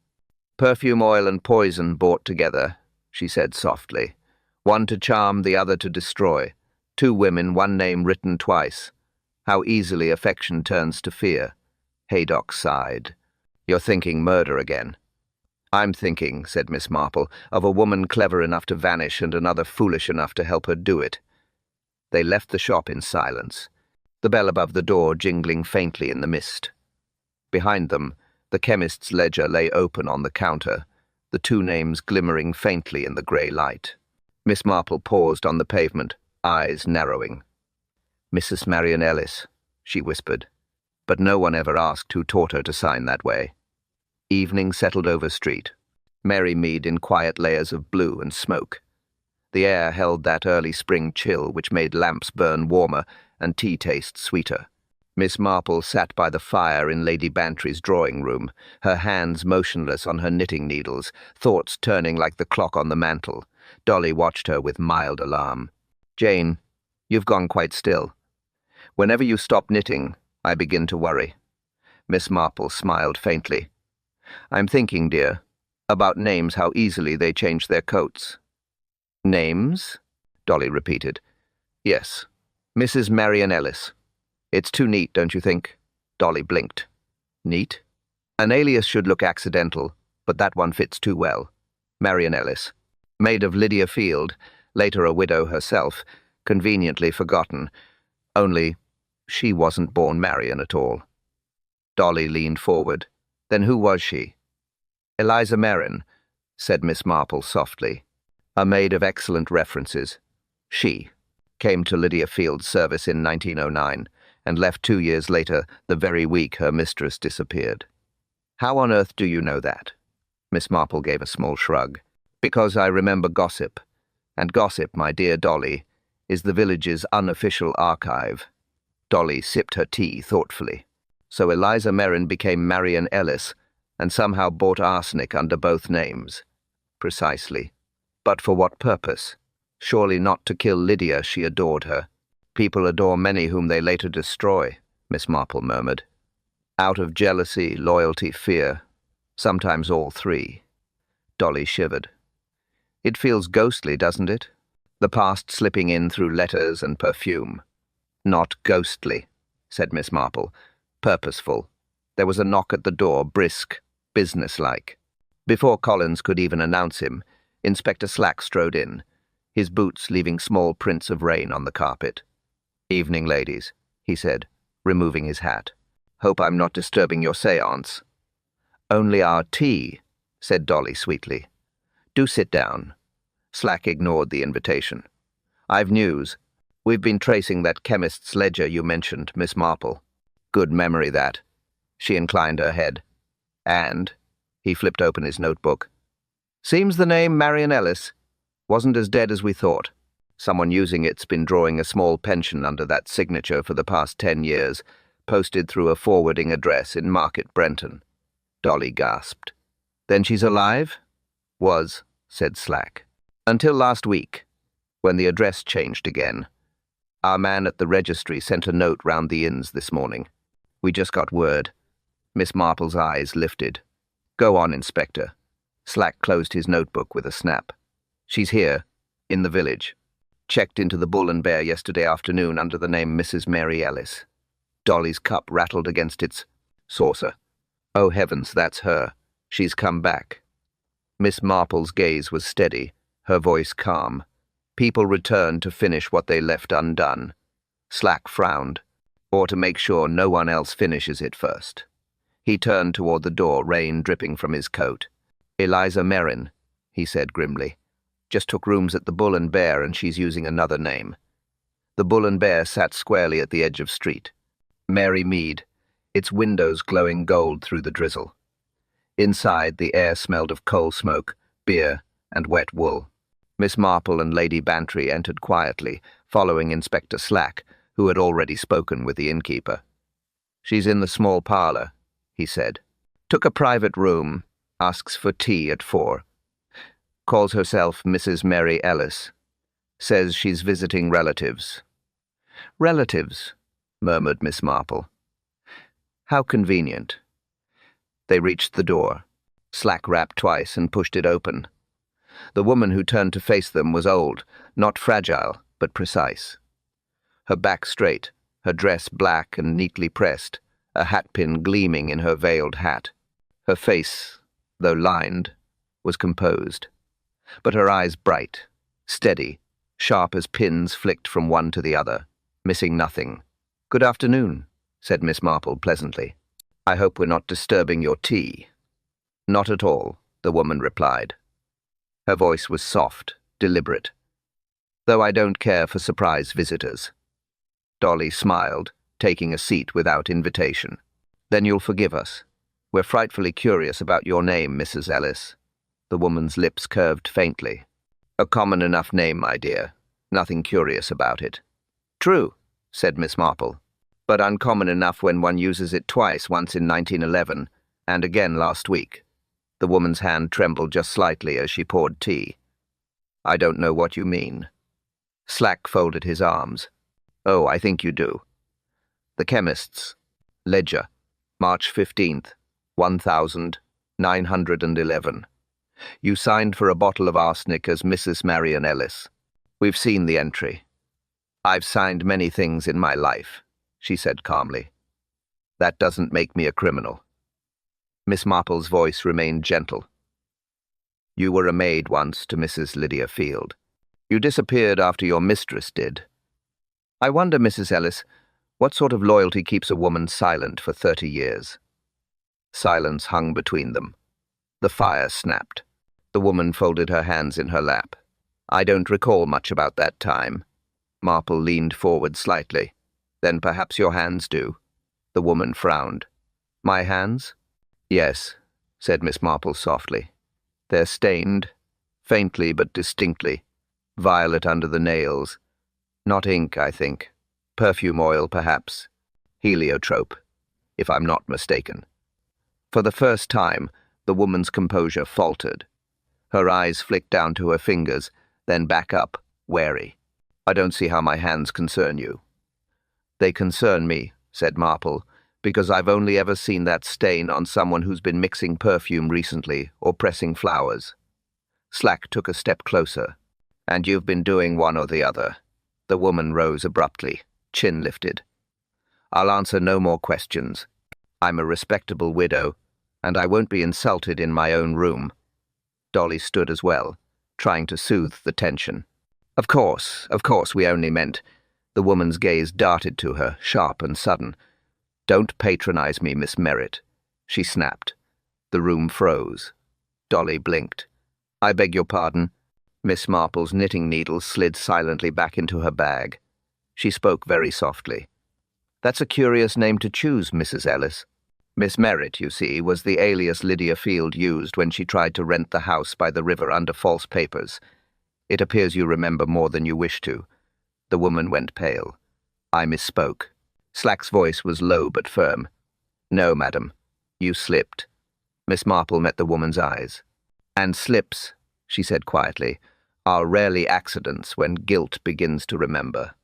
Perfume oil and poison bought together, she said softly. One to charm, the other to destroy. 2 women, 1 name written twice. How easily affection turns to fear. Haydock sighed. You're thinking murder again. I'm thinking, said Miss Marple, of a woman clever enough to vanish and another foolish enough to help her do it. They left the shop in silence, the bell above the door jingling faintly in the mist. Behind them, the chemist's ledger lay open on the counter, the 2 names glimmering faintly in the grey light. Miss Marple paused on the pavement, eyes narrowing. Mrs. Marion Ellis, she whispered, but no one ever asked who taught her to sign that way. Evening settled over street, merry Mead in quiet layers of blue and smoke. The air held that early spring chill which made lamps burn warmer and tea taste sweeter. Miss Marple sat by the fire in Lady Bantry's drawing-room, her hands motionless on her knitting needles, thoughts turning like the clock on the mantel. Dolly watched her with mild alarm. Jane, you've gone quite still. Whenever you stop knitting, I begin to worry. Miss Marple smiled faintly. I'm thinking, dear, about names, how easily they change their coats. Names? Dolly repeated. Yes, Mrs. Marion Ellis. It's too neat, don't you think? Dolly blinked. Neat? An alias should look accidental, but that one fits too well. Marion Ellis. Maid of Lydia Field, later a widow herself, conveniently forgotten. Only, she wasn't born Marion at all. Dolly leaned forward. Then who was she? Eliza Merrin, said Miss Marple softly. A maid of excellent references. She came to Lydia Field's service in 1909 and left 2 years later, the very week her mistress disappeared. How on earth do you know that? Miss Marple gave a small shrug. Because I remember gossip. And gossip, my dear Dolly, is the village's unofficial archive. Dolly sipped her tea thoughtfully. So Eliza Merrin became Marion Ellis and somehow bought arsenic under both names. Precisely. But for what purpose? Surely not to kill Lydia, she adored her. People adore many whom they later destroy, Miss Marple murmured. Out of jealousy, loyalty, fear. Sometimes all 3. Dolly shivered. It feels ghostly, doesn't it? The past slipping in through letters and perfume. Not ghostly, said Miss Marple. Purposeful. There was a knock at the door, brisk, businesslike. Before Collins could even announce him, Inspector Slack strode in. his boots leaving small prints of rain on the carpet. "Evening, ladies," he said, removing his hat. "Hope I'm not disturbing your séance." "Only our tea," said Dolly sweetly. "Do sit down." Slack ignored the invitation. "I've news. We've been tracing that chemist's ledger you mentioned, Miss Marple." "Good memory, that." She inclined her head. "And," he flipped open his notebook, "seems the name Marion Ellis wasn't as dead as we thought. Someone using it's been drawing a small pension under that signature for the past 10 years, posted through a forwarding address in Market Brenton." Dolly gasped. "Then she's alive?" "Was," said Slack. "Until last week, when the address changed again. Our man at the registry sent a note round the inns this morning. We just got word." Miss Marple's eyes lifted. "Go on, Inspector." Slack closed his notebook with a snap. "She's here, in the village. Checked into the Bull and Bear yesterday afternoon under the name Mrs. Mary Ellis." Dolly's cup rattled against its saucer. "Oh heavens, that's her. She's come back." Miss Marple's gaze was steady, her voice calm. People returned to finish what they left undone. Slack frowned, or to make sure no one else finishes it first. He turned toward the door, rain dripping from his coat. "Eliza Merrin," he said grimly. "Just took rooms at the Bull and Bear, and she's using another name." The Bull and Bear sat squarely at the edge of street. Mary Mead, its windows glowing gold through the drizzle. Inside, the air smelled of coal smoke, beer, and wet wool. Miss Marple and Lady Bantry entered quietly, following Inspector Slack, who had already spoken with the innkeeper. "She's in the small parlour," he said. "Took a private room, asks for tea at 4. Calls herself Mrs. Mary Ellis. Says she's visiting relatives." "Relatives," murmured Miss Marple. "How convenient." They reached the door. Slack rapped twice and pushed it open. The woman who turned to face them was old, not fragile, but precise. Her back straight, her dress black and neatly pressed, a hatpin gleaming in her veiled hat. Her face, though lined, was composed, but her eyes bright, steady, sharp as pins flicked from one to the other, missing nothing. "Good afternoon," said Miss Marple pleasantly. "I hope we're not disturbing your tea." "Not at all," the woman replied. Her voice was soft, deliberate. "Though I don't care for surprise visitors." Dolly smiled, taking a seat without invitation. "Then you'll forgive us. We're frightfully curious about your name, Mrs. Ellis." The woman's lips curved faintly. "A common enough name, my dear. Nothing curious about it." "True," said Miss Marple, "but uncommon enough when one uses it twice, once in 1911, and again last week." The woman's hand trembled just slightly as she poured tea. "I don't know what you mean." Slack folded his arms. "Oh, I think you do. The chemist's ledger, March 15th, 1911. You signed for a bottle of arsenic as Mrs. Marion Ellis. We've seen the entry." "I've signed many things in my life," she said calmly. "That doesn't make me a criminal." Miss Marple's voice remained gentle. "You were a maid once to Mrs. Lydia Field. You disappeared after your mistress did. I wonder, Mrs. Ellis, what sort of loyalty keeps a woman silent for 30 years? Silence hung between them. The fire snapped. The woman folded her hands in her lap. "I don't recall much about that time." Marple leaned forward slightly. "Then perhaps your hands do." The woman frowned. "My hands?" "Yes," said Miss Marple softly. "They're stained, faintly but distinctly, violet under the nails. Not ink, I think. Perfume oil, perhaps. Heliotrope, if I'm not mistaken." For the first time, the woman's composure faltered. Her eyes flicked down to her fingers, then back up, wary. "I don't see how my hands concern you." "They concern me," said Marple, "because I've only ever seen that stain on someone who's been mixing perfume recently or pressing flowers." Slack took a step closer. "And you've been doing one or the other." The woman rose abruptly, chin lifted. "I'll answer no more questions. I'm a respectable widow, and I won't be insulted in my own room." Dolly stood as well, trying to soothe the tension. Of course, we only meant—" The woman's gaze darted to her, sharp and sudden. "Don't patronize me, Miss Merritt," she snapped. The room froze. Dolly blinked. "I beg your pardon." Miss Marple's knitting needles slid silently back into her bag. She spoke very softly. "That's a curious name to choose, Mrs. Ellis. Miss Merritt, you see, was the alias Lydia Field used when she tried to rent the house by the river under false papers. It appears you remember more than you wish to." The woman went pale. "I misspoke." Slack's voice was low but firm. "No, madam. You slipped." Miss Marple met the woman's eyes. "And slips," she said quietly, "are rarely accidents when guilt begins to remember."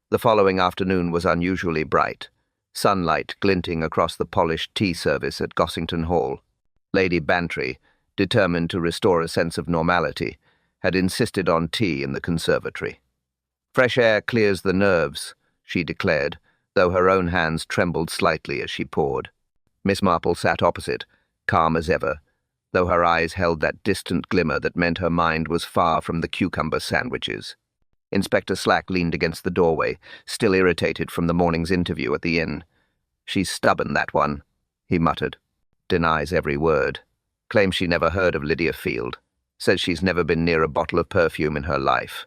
The following afternoon was unusually bright, sunlight glinting across the polished tea service at Gossington Hall. Lady Bantry, determined to restore a sense of normality, had insisted on tea in the conservatory. "Fresh air clears the nerves," she declared, though her own hands trembled slightly as she poured. Miss Marple sat opposite, calm as ever, though her eyes held that distant glimmer that meant her mind was far from the cucumber sandwiches. Inspector Slack leaned against the doorway, still irritated from the morning's interview at the inn. "She's stubborn, that one," he muttered. "Denies every word. Claims she never heard of Lydia Field. Says she's never been near a bottle of perfume in her life."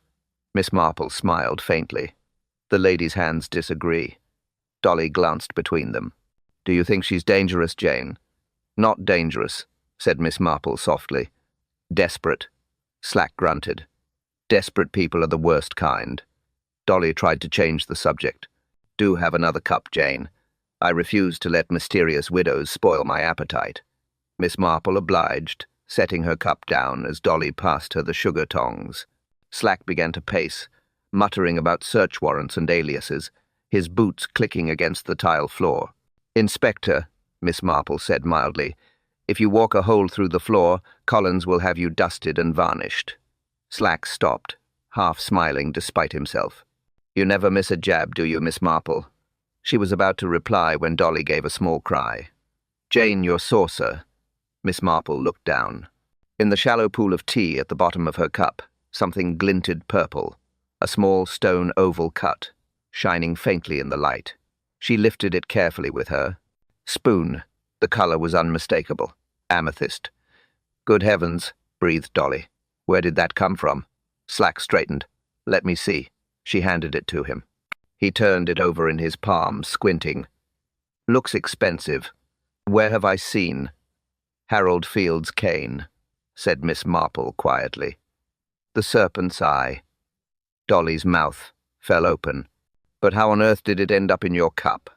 Miss Marple smiled faintly. "The ladies' hands disagree." Dolly glanced between them. "Do you think she's dangerous, Jane?" "Not dangerous," said Miss Marple softly. "Desperate." Slack grunted. "Desperate people are the worst kind." Dolly tried to change the subject. "Do have another cup, Jane. I refuse to let mysterious widows spoil my appetite." Miss Marple obliged, setting her cup down as Dolly passed her the sugar tongs. Slack began to pace, muttering about search warrants and aliases, his boots clicking against the tile floor. "Inspector," Miss Marple said mildly, "if you walk a hole through the floor, Collins will have you dusted and varnished." Slack stopped, half smiling despite himself. "You never miss a jab, do you, Miss Marple?" She was about to reply when Dolly gave a small cry. "Jane, your saucer." Miss Marple looked down. In the shallow pool of tea at the bottom of her cup, something glinted purple, a small stone oval cut, shining faintly in the light. She lifted it carefully with her. Spoon. The color was unmistakable. Amethyst. "Good heavens," breathed Dolly. "Where did that come from?" Slack straightened. "Let me see." She handed it to him. He turned it over in his palm, squinting. "Looks expensive. Where have I seen?" "Harold Field's cane," said Miss Marple quietly. "The serpent's eye." Dolly's mouth fell open. "But how on earth did it end up in your cup?"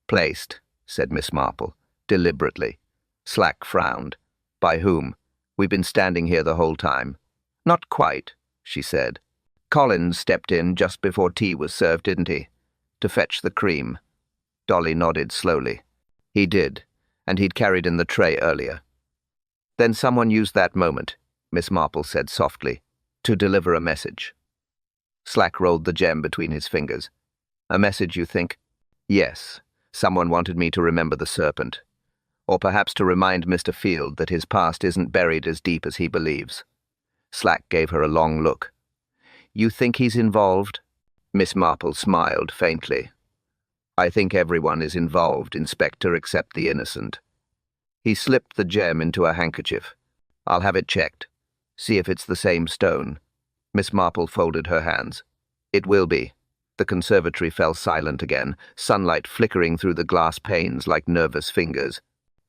"Placed," said Miss Marple, deliberately. Slack frowned. "By whom? We've been standing here the whole time." "Not quite," she said. "Collins stepped in just before tea was served, didn't he? To fetch the cream." Dolly nodded slowly. "He did, and he'd carried in the tray earlier." "Then someone used that moment," Miss Marple said softly, "to deliver a message." Slack rolled the gem between his fingers. "A message, you think?" "Yes. Someone wanted me to remember the serpent. Or perhaps to remind Mr. Field that his past isn't buried as deep as he believes." Slack gave her a long look. "You think he's involved?" Miss Marple smiled faintly. "I think everyone is involved, Inspector, except the innocent." He slipped the gem into a handkerchief. "I'll have it checked. See if it's the same stone." Miss Marple folded her hands. "It will be." The conservatory fell silent again, sunlight flickering through the glass panes like nervous fingers.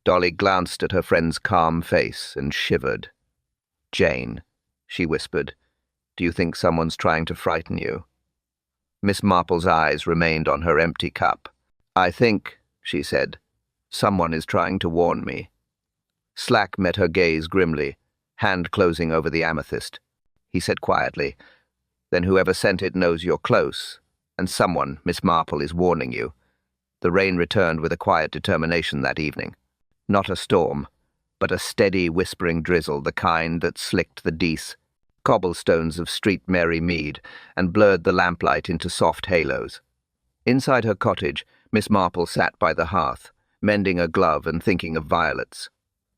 Dolly glanced at her friend's calm face and shivered. "Jane," she whispered, "do you think someone's trying to frighten you?" Miss Marple's eyes remained on her empty cup. "I think," she said, "someone is trying to warn me." Slack met her gaze grimly, hand closing over the amethyst. He said quietly, "Then whoever sent it knows you're close, and someone, Miss Marple, is warning you." The rain returned with a quiet determination that evening. Not a storm, but a steady, whispering drizzle, the kind that slicked the Dease, cobblestones of Street Mary Mead, and blurred the lamplight into soft halos. Inside her cottage, Miss Marple sat by the hearth, mending a glove and thinking of violets.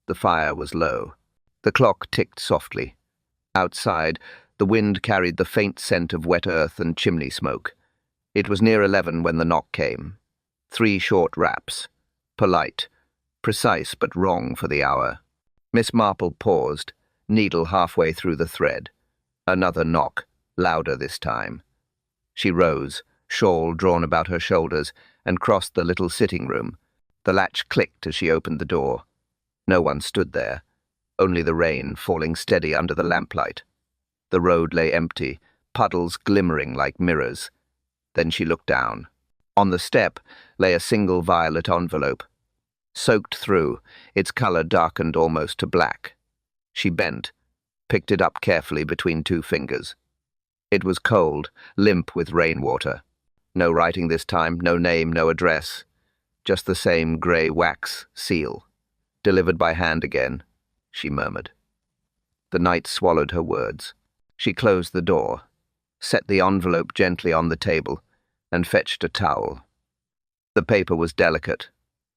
The fire was low. The clock ticked softly. Outside, The wind carried the faint scent of wet earth and chimney smoke. It was near 11 when the knock came. 3 short raps. Polite, precise but wrong for the hour. Miss Marple paused, needle halfway through the thread. Another knock, louder this time. She rose, shawl drawn about her shoulders, and crossed the little sitting room. The latch clicked as she opened the door. No one stood there, only the rain falling steady under the lamplight. The road lay empty, puddles glimmering like mirrors. Then she looked down. On the step lay a single violet envelope. Soaked through, its colour darkened almost to black. She bent, picked it up carefully between 2 fingers. It was cold, limp with rainwater. No writing this time, no name, no address. Just the same grey wax seal. Delivered by hand again, she murmured. The night swallowed her words. She closed the door, set the envelope gently on the table, and fetched a towel. The paper was delicate,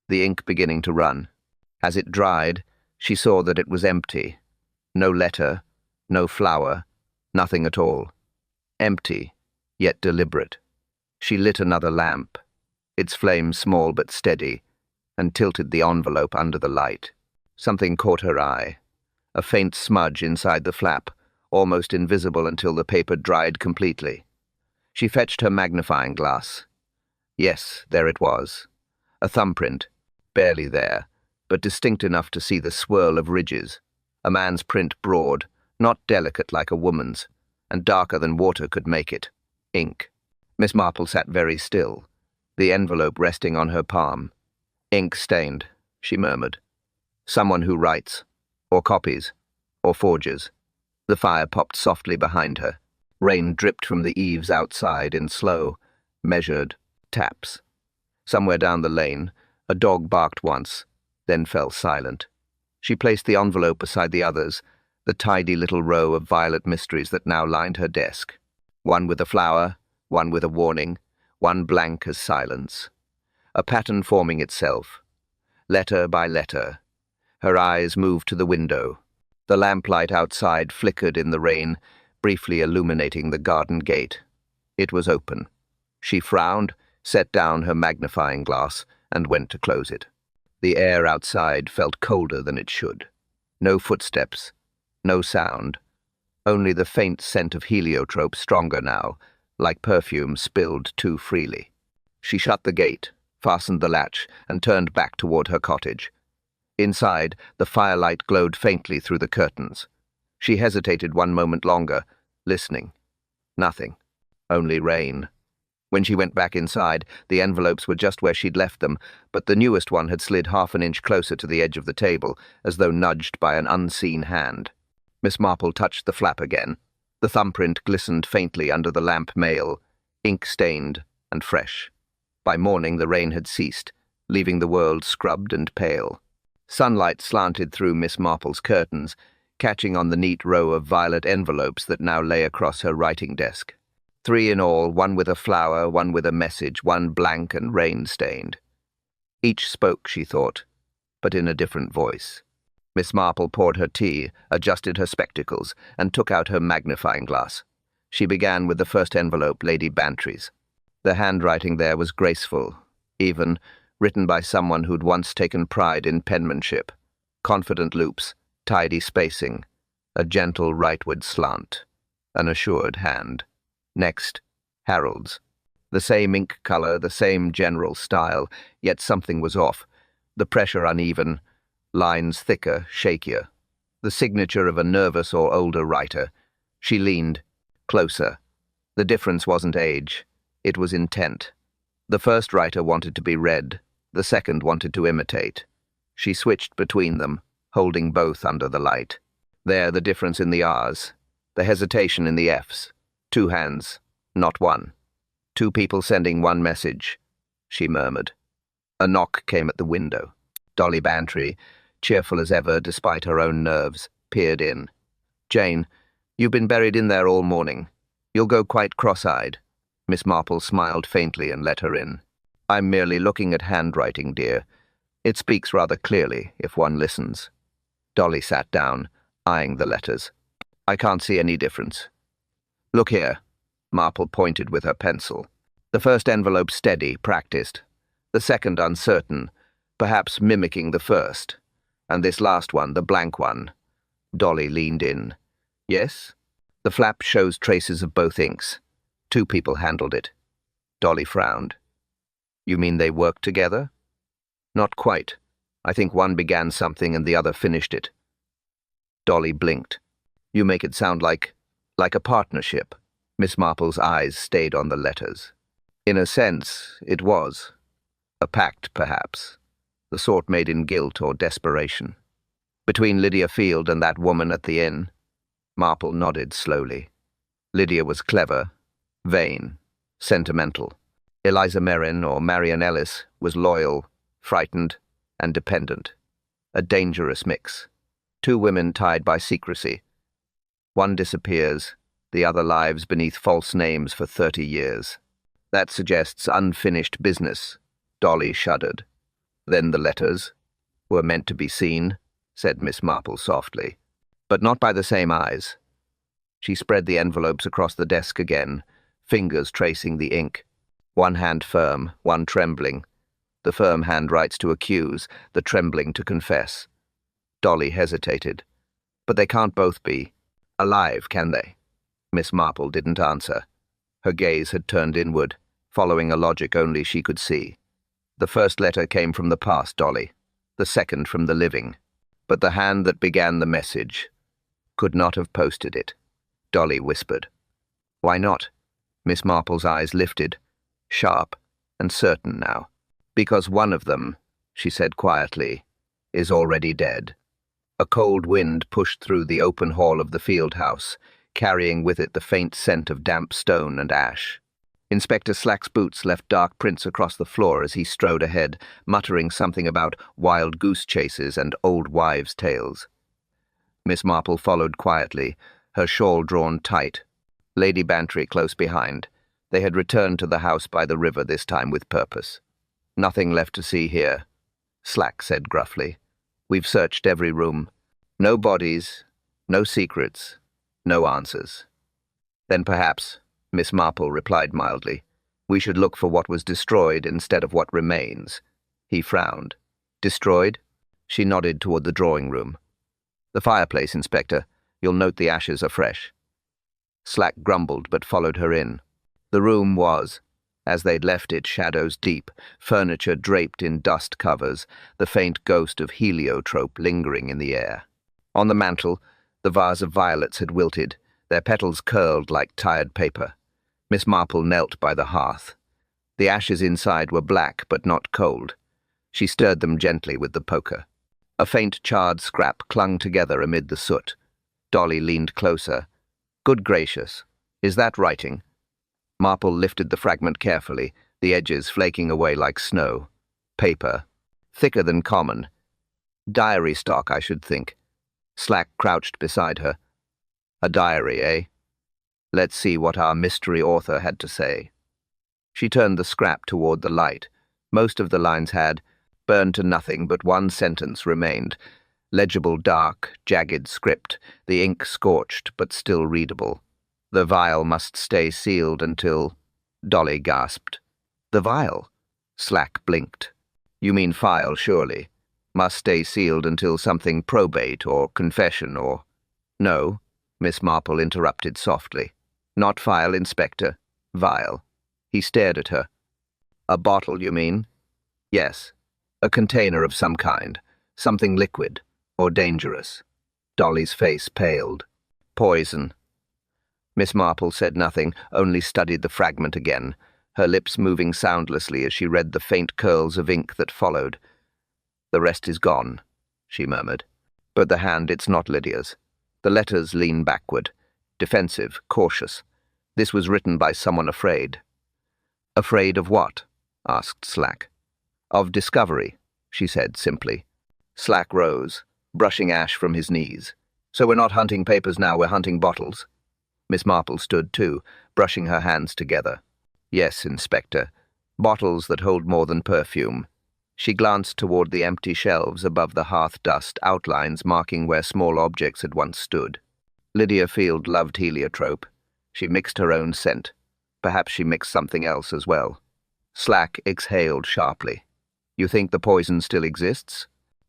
the ink beginning to run. As it dried, she saw that it was empty. No letter, no flower, nothing at all. Empty, yet deliberate. She lit another lamp, its flame small but steady, and tilted the envelope under the light. Something caught her eye. A faint smudge inside the flap, almost invisible until the paper dried completely. She fetched her magnifying glass. Yes, there it was. A thumbprint, barely there, but distinct enough to see the swirl of ridges. A man's print broad, not delicate like a woman's, and darker than water could make it. Ink. Miss Marple sat very still, the envelope resting on her palm. Ink stained, she murmured. Someone who writes, or copies, or forges. The fire popped softly behind her. Rain dripped from the eaves outside in slow, measured taps. Somewhere down the lane, a dog barked once, then fell silent. She placed the envelope beside the others, the tidy little row of violet mysteries that now lined her desk. One with a flower, one with a warning, one blank as silence. A pattern forming itself, letter by letter. Her eyes moved to the window. The lamplight outside flickered in the rain, briefly illuminating the garden gate. It was open. She frowned, set down her magnifying glass, and went to close it. The air outside felt colder than it should. No footsteps, no sound, only the faint scent of heliotrope, stronger now, like perfume spilled too freely. She shut the gate, fastened the latch, and turned back toward her cottage. Inside, the firelight glowed faintly through the curtains. She hesitated one moment longer, listening. Nothing. Only rain. When she went back inside, the envelopes were just where she'd left them, but the newest one had slid half an inch closer to the edge of the table, as though nudged by an unseen hand. Miss Marple touched the flap again. The thumbprint glistened faintly under the lamp mail, ink-stained and fresh. By morning the rain had ceased, leaving the world scrubbed and pale. Sunlight slanted through Miss Marple's curtains, catching on the neat row of violet envelopes that now lay across her writing desk. 3 in all, one with a flower, one with a message, one blank and rain-stained. Each spoke, she thought, but in a different voice. Miss Marple poured her tea, adjusted her spectacles, and took out her magnifying glass. She began with the first envelope, Lady Bantry's. The handwriting there was graceful, even, written by someone who'd once taken pride in penmanship. Confident loops, tidy spacing, a gentle rightward slant, an assured hand. Next, Harold's. The same ink color, the same general style, yet something was off. The pressure uneven, lines thicker, shakier. The signature of a nervous or older writer. She leaned closer. The difference wasn't age, it was intent. The first writer wanted to be read, the second wanted to imitate. She switched between them, holding both under the light. There, the difference in the R's, the hesitation in the F's. 2 hands, not one. 2 people sending one message, she murmured. A knock came at the window. Dolly Bantry, cheerful as ever despite her own nerves, peered in. "Jane, you've been buried in there all morning. You'll go quite cross-eyed." Miss Marple smiled faintly and let her in. "I'm merely looking at handwriting, dear. It speaks rather clearly, if one listens." Dolly sat down, eyeing the letters. "I can't see any difference. Look here. Marple pointed with her pencil. The first envelope steady, practiced. The second uncertain, perhaps mimicking the first. And this last one, the blank one. Dolly leaned in. Yes? The flap shows traces of both inks. 2 people handled it. Dolly frowned. You mean they worked together? Not quite. I think one began something and the other finished it. Dolly blinked. You make it sound like a partnership. Miss Marple's eyes stayed on the letters. In a sense, it was. A pact, perhaps. The sort made in guilt or desperation. Between Lydia Field and that woman at the inn. Marple nodded slowly. Lydia was clever, vain, sentimental. Eliza Merrin or Marian Ellis was loyal, frightened, and dependent. A dangerous mix. 2 women tied by secrecy. One disappears, the other lives beneath false names for 30 years. That suggests unfinished business. Dolly shuddered. Then the letters were meant to be seen, said Miss Marple softly, but not by the same eyes. She spread the envelopes across the desk again, fingers tracing the ink. One hand firm, one trembling. The firm hand writes to accuse, the trembling to confess. Dolly hesitated. But they can't both be alive, can they? Miss Marple didn't answer. Her gaze had turned inward, following a logic only she could see. The first letter came from the past, Dolly. The second from the living. But the hand that began the message could not have posted it. Dolly whispered. Why not? Miss Marple's eyes lifted, sharp and certain now. Because one of them, she said quietly, is already dead. A cold wind pushed through the open hall of the field house, carrying with it the faint scent of damp stone and ash. Inspector Slack's boots left dark prints across the floor as he strode ahead, muttering something about wild goose chases and old wives' tales. Miss Marple followed quietly, her shawl drawn tight. Lady Bantry close behind. They had returned to the house by the river this time with purpose. Nothing left to see here, Slack said gruffly. We've searched every room. No bodies, no secrets, no answers. Then perhaps, Miss Marple replied mildly, we should look for what was destroyed instead of what remains. He frowned. Destroyed? She nodded toward the drawing room. The fireplace, Inspector. You'll note the ashes are fresh. Slack grumbled but followed her in. The room was, as they'd left it, shadows deep, furniture draped in dust covers, the faint ghost of heliotrope lingering in the air. On the mantel, the vase of violets had wilted, their petals curled like tired paper. Miss Marple knelt by the hearth. The ashes inside were black but not cold. She stirred them gently with the poker. A faint charred scrap clung together amid the soot. Dolly leaned closer. Good gracious, is that writing? Marple lifted the fragment carefully, the edges flaking away like snow. Paper. Thicker than common. Diary stock, I should think. Slack crouched beside her. A diary, eh? Let's see what our mystery author had to say. She turned the scrap toward the light. Most of the lines had burned to nothing, but one sentence remained. Legible dark, jagged script, the ink scorched but still readable. The vial must stay sealed until... Dolly gasped. The vial? Slack blinked. You mean file, surely. Must stay sealed until something probate or confession or... No, Miss Marple interrupted softly. Not file, Inspector. Vial. He stared at her. A bottle, you mean? Yes. A container of some kind. Something liquid. Or dangerous. Dolly's face paled. Poison. Miss Marple said nothing, only studied the fragment again, her lips moving soundlessly as she read the faint curls of ink that followed. The rest is gone, she murmured. But the hand, it's not Lydia's. The letters lean backward, defensive, cautious. This was written by someone afraid. Afraid of what? Asked Slack. Of discovery, she said simply. Slack rose, brushing ash from his knees. So we're not hunting papers now, we're hunting bottles. Miss Marple stood too, brushing her hands together. Yes, Inspector. Bottles that hold more than perfume. She glanced toward the empty shelves above the hearth dust, outlines marking where small objects had once stood. Lydia Field loved heliotrope. She mixed her own scent. Perhaps she mixed something else as well. Slack exhaled sharply. You think the poison still exists?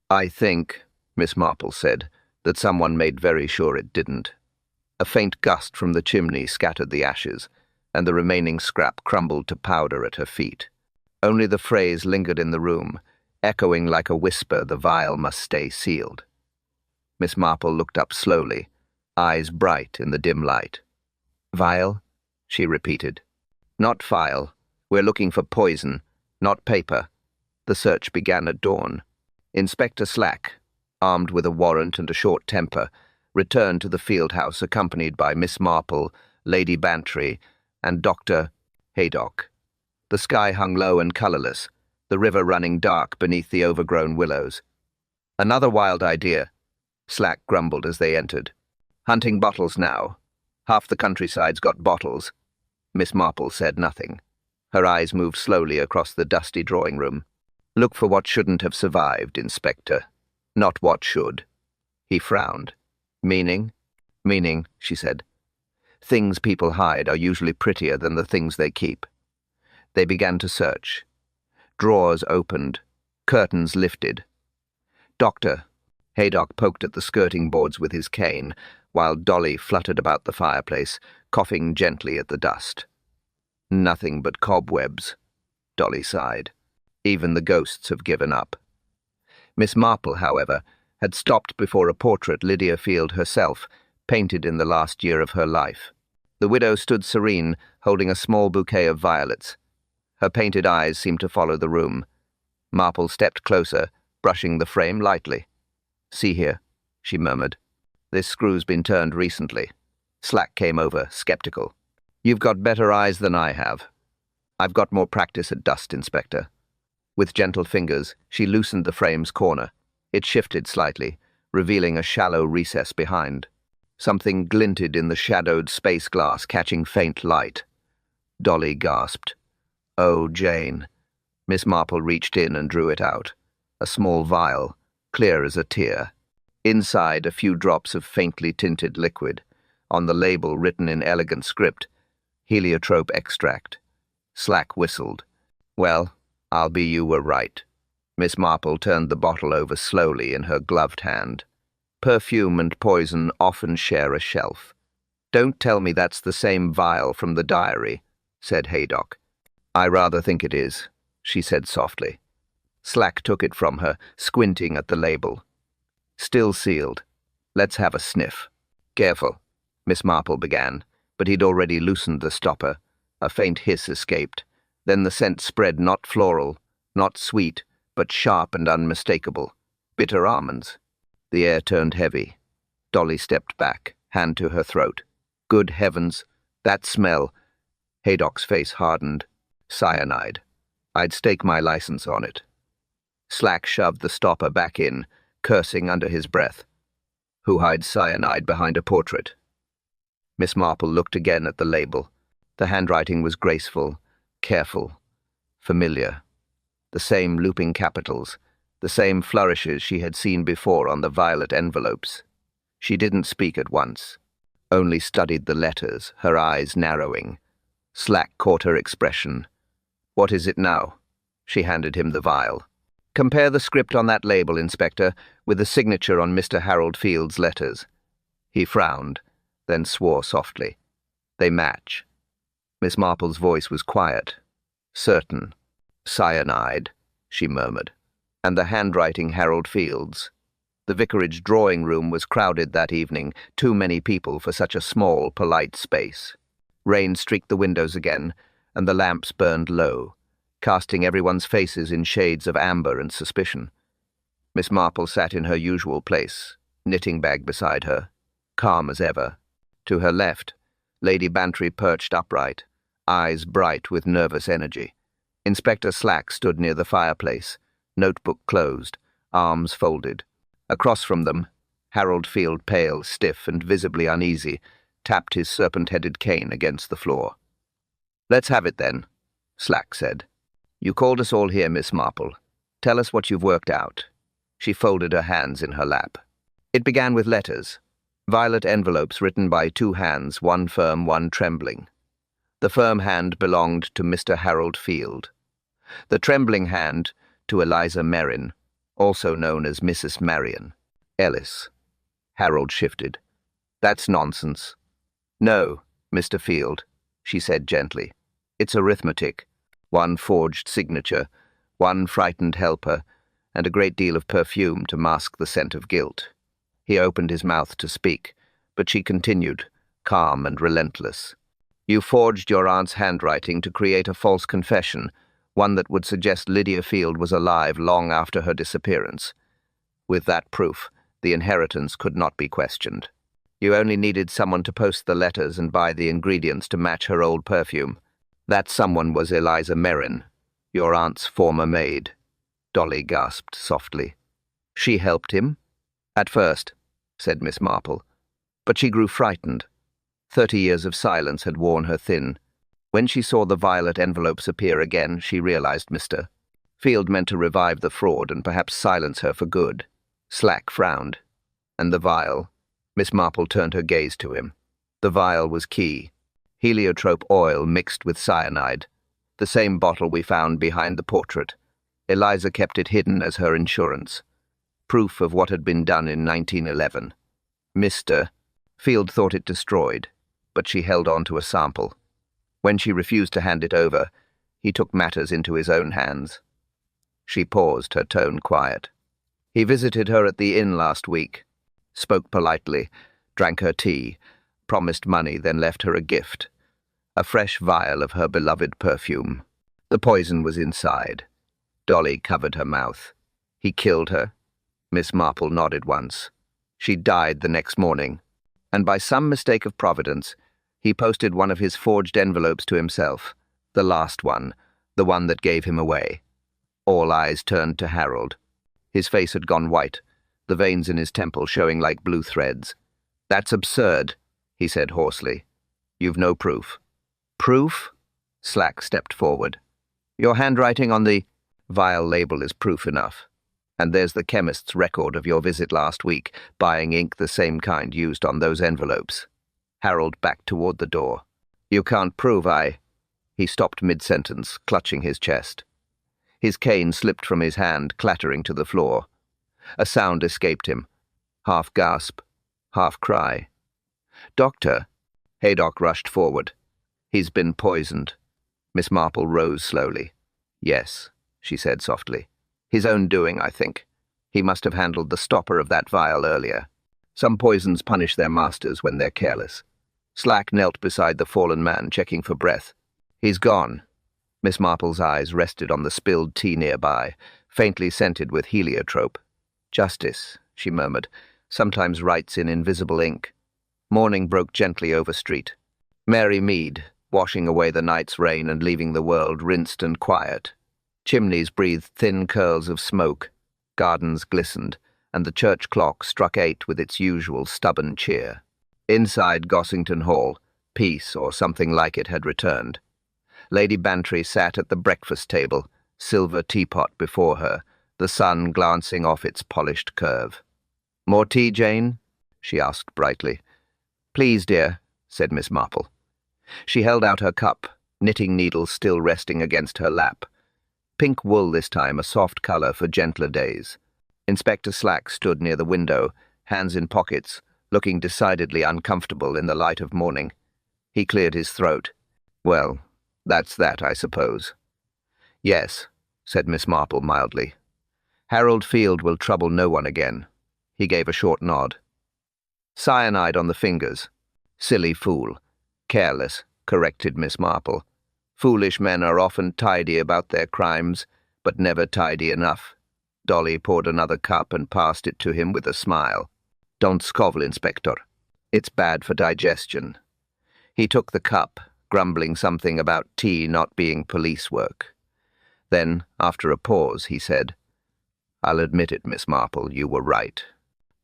I think, Miss Marple said, that someone made very sure it didn't. A faint gust from the chimney scattered the ashes, and the remaining scrap crumbled to powder at her feet. Only the phrase lingered in the room, echoing like a whisper, the vial must stay sealed. Miss Marple looked up slowly, eyes bright in the dim light. Vial? She repeated. Not vial. We're looking for poison, not paper. The search began at dawn. Inspector Slack, armed with a warrant and a short temper, returned to the field house accompanied by Miss Marple, Lady Bantry, and Dr. Haydock. The sky hung low and colourless, the river running dark beneath the overgrown willows. Another wild idea, Slack grumbled as they entered. Hunting bottles now. Half the countryside's got bottles. Miss Marple said nothing. Her eyes moved slowly across the dusty drawing room. Look for what shouldn't have survived, Inspector. Not what should. He frowned. Meaning? Meaning, she said. Things people hide are usually prettier than the things they keep. They began to search. Drawers opened. Curtains lifted. Doctor. Haydock poked at the skirting boards with his cane, while Dolly fluttered about the fireplace, coughing gently at the dust. Nothing but cobwebs, Dolly sighed. Even the ghosts have given up. Miss Marple, however, had stopped before a portrait Lydia Field herself, painted in the last year of her life. The widow stood serene, holding a small bouquet of violets. Her painted eyes seemed to follow the room. Marple stepped closer, brushing the frame lightly. See here, she murmured. This screw's been turned recently. Slack came over, skeptical. You've got better eyes than I have. I've got more practice at dust, Inspector. With gentle fingers, she loosened the frame's corner. It shifted slightly, revealing a shallow recess behind. Something glinted in the shadowed space glass, catching faint light. Dolly gasped. Oh, Jane. Miss Marple reached in and drew it out. A small vial, clear as a tear. Inside, a few drops of faintly tinted liquid. On the label, written in elegant script, heliotrope extract. Slack whistled. Well, I'll be you were right. Miss Marple turned the bottle over slowly in her gloved hand. Perfume and poison often share a shelf. Don't tell me that's the same vial from the diary, said Haydock. I rather think it is, she said softly. Slack took it from her, squinting at the label. Still sealed. Let's have a sniff. Careful, Miss Marple began, but he'd already loosened the stopper. A faint hiss escaped. Then the scent spread, not floral, not sweet, but sharp and unmistakable. Bitter almonds. The air turned heavy. Dolly stepped back, hand to her throat. Good heavens, that smell. Haydock's face hardened. Cyanide. I'd stake my license on it. Slack shoved the stopper back in, cursing under his breath. Who hides cyanide behind a portrait? Miss Marple looked again at the label. The handwriting was graceful, careful, familiar. The same looping capitals, the same flourishes she had seen before on the violet envelopes. She didn't speak at once, only studied the letters, her eyes narrowing. Slack caught her expression. What is it now? She handed him the vial. Compare the script on that label, Inspector, with the signature on Mr. Harold Field's letters. He frowned, then swore softly. They match. Miss Marple's voice was quiet, certain. Cyanide, she murmured. And the handwriting Harold Field's. The vicarage drawing room was crowded that evening, too many people for such a small, polite space. Rain streaked the windows again, and the lamps burned low, casting everyone's faces in shades of amber and suspicion. Miss Marple sat in her usual place, knitting bag beside her, calm as ever. To her left, Lady Bantry perched upright, eyes bright with nervous energy. Inspector Slack stood near the fireplace, notebook closed, arms folded. Across from them, Harold Field, pale, stiff, and visibly uneasy, tapped his serpent-headed cane against the floor. Let's have it then, Slack said. You called us all here, Miss Marple. Tell us what you've worked out. She folded her hands in her lap. It began with letters. Violet envelopes written by two hands, one firm, one trembling. The firm hand belonged to Mr. Harold Field. The trembling hand to Eliza Merrin, also known as Mrs. Marion Ellis. Harold shifted. That's nonsense. No, Mr. Field, she said gently. It's arithmetic. One forged signature, one frightened helper, and a great deal of perfume to mask the scent of guilt. He opened his mouth to speak, but she continued, calm and relentless. You forged your aunt's handwriting to create a false confession, one that would suggest Lydia Field was alive long after her disappearance. With that proof, the inheritance could not be questioned. You only needed someone to post the letters and buy the ingredients to match her old perfume. That someone was Eliza Merrin, your aunt's former maid. Dolly gasped softly. She helped him? At first, said Miss Marple. But she grew frightened. 30 years of silence had worn her thin. When she saw the violet envelopes appear again, she realized Mr. Field meant to revive the fraud and perhaps silence her for good. Slack frowned. And the vial. Miss Marple turned her gaze to him. The vial was key. Heliotrope oil mixed with cyanide. The same bottle we found behind the portrait. Eliza kept it hidden as her insurance. Proof of what had been done in 1911. Mr. Field thought it destroyed, but she held on to a sample. When she refused to hand it over, he took matters into his own hands. She paused, her tone quiet. He visited her at the inn last week, spoke politely, drank her tea, promised money, then left her a gift. A fresh vial of her beloved perfume. The poison was inside. Dolly covered her mouth. He killed her. Miss Marple nodded once. She died the next morning, and by some mistake of providence, he posted one of his forged envelopes to himself, the last one, the one that gave him away. All eyes turned to Harold. His face had gone white, the veins in his temple showing like blue threads. That's absurd, he said hoarsely. You've no proof. Proof? Slack stepped forward. Your handwriting on the vial label is proof enough. And there's the chemist's record of your visit last week, buying ink the same kind used on those envelopes. Harold backed toward the door. You can't prove He stopped mid-sentence, clutching his chest. His cane slipped from his hand, clattering to the floor. A sound escaped him. Half gasp, half cry. Doctor! Haydock rushed forward. He's been poisoned. Miss Marple rose slowly. Yes, she said softly. His own doing, I think. He must have handled the stopper of that vial earlier. Some poisons punish their masters when they're careless. Slack knelt beside the fallen man, checking for breath. He's gone. Miss Marple's eyes rested on the spilled tea nearby, faintly scented with heliotrope. Justice, she murmured, sometimes writes in invisible ink. Morning broke gently over street. Mary Mead, washing away the night's rain and leaving the world rinsed and quiet. Chimneys breathed thin curls of smoke, gardens glistened, and the church clock struck 8 with its usual stubborn cheer. Inside Gossington Hall, peace or something like it had returned. Lady Bantry sat at the breakfast table, silver teapot before her, the sun glancing off its polished curve. More tea, Jane? She asked brightly. Please, dear, said Miss Marple. She held out her cup, knitting needles still resting against her lap. Pink wool this time, a soft colour for gentler days. Inspector Slack stood near the window, hands in pockets, looking decidedly uncomfortable in the light of morning. He cleared his throat. Well, that's that, I suppose. Yes, said Miss Marple mildly. Harold Field will trouble no one again. He gave a short nod. Cyanide on the fingers. Silly fool. Careless, corrected Miss Marple. Foolish men are often tidy about their crimes, but never tidy enough. Dolly poured another cup and passed it to him with a smile. Don't scovel, Inspector. It's bad for digestion. He took the cup, grumbling something about tea not being police work. Then, after a pause, he said, I'll admit it, Miss Marple, you were right.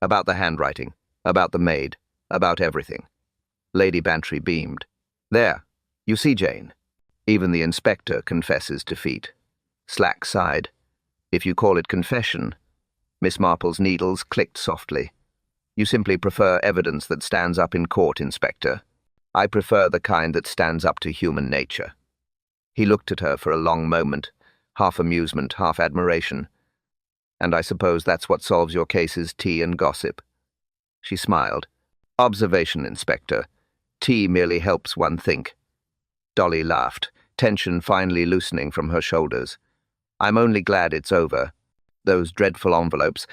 About the handwriting, about the maid, about everything. Lady Bantry beamed. There, you see, Jane. Even the inspector confesses defeat. Slack sighed. If you call it confession. Miss Marple's needles clicked softly. You simply prefer evidence that stands up in court, Inspector. I prefer the kind that stands up to human nature." He looked at her for a long moment, half amusement, half admiration. "And I suppose that's what solves your cases, tea and gossip." She smiled. "Observation, Inspector. Tea merely helps one think." Dolly laughed, tension finally loosening from her shoulders. "I'm only glad it's over. Those dreadful envelopes.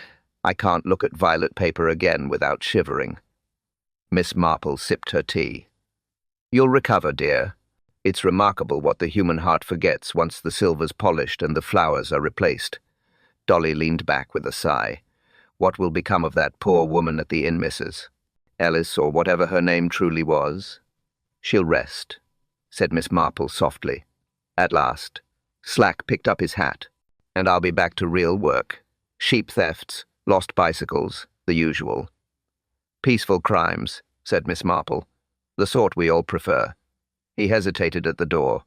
I can't look at violet paper again without shivering." Miss Marple sipped her tea. "You'll recover, dear. It's remarkable what the human heart forgets once the silver's polished and the flowers are replaced." Dolly leaned back with a sigh. What will become of that poor woman at the inn, Mrs. Ellis, or whatever her name truly was? "She'll rest," said Miss Marple softly. "At last." Slack picked up his hat. "And I'll be back to real work. Sheep thefts, lost bicycles, the usual." "Peaceful crimes," said Miss Marple. "The sort we all prefer." He hesitated at the door.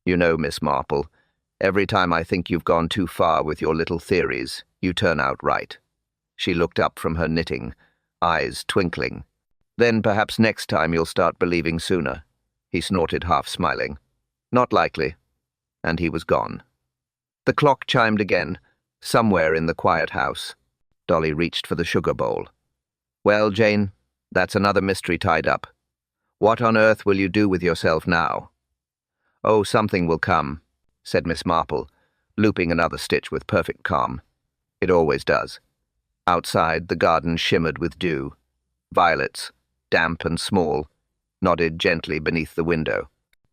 "You know, Miss Marple, every time I think you've gone too far with your little theories, you turn out right." She looked up from her knitting, eyes twinkling. "Then perhaps next time you'll start believing sooner." He snorted, half smiling. "Not likely." And he was gone. The clock chimed again, somewhere in the quiet house. Dolly reached for the sugar bowl. "Well, Jane, that's another mystery tied up. What on earth will you do with yourself now?" "Oh, something will come," said Miss Marple, looping another stitch with perfect calm. "It always does." Outside, the garden shimmered with dew. Violets, damp and small, nodded gently beneath the window.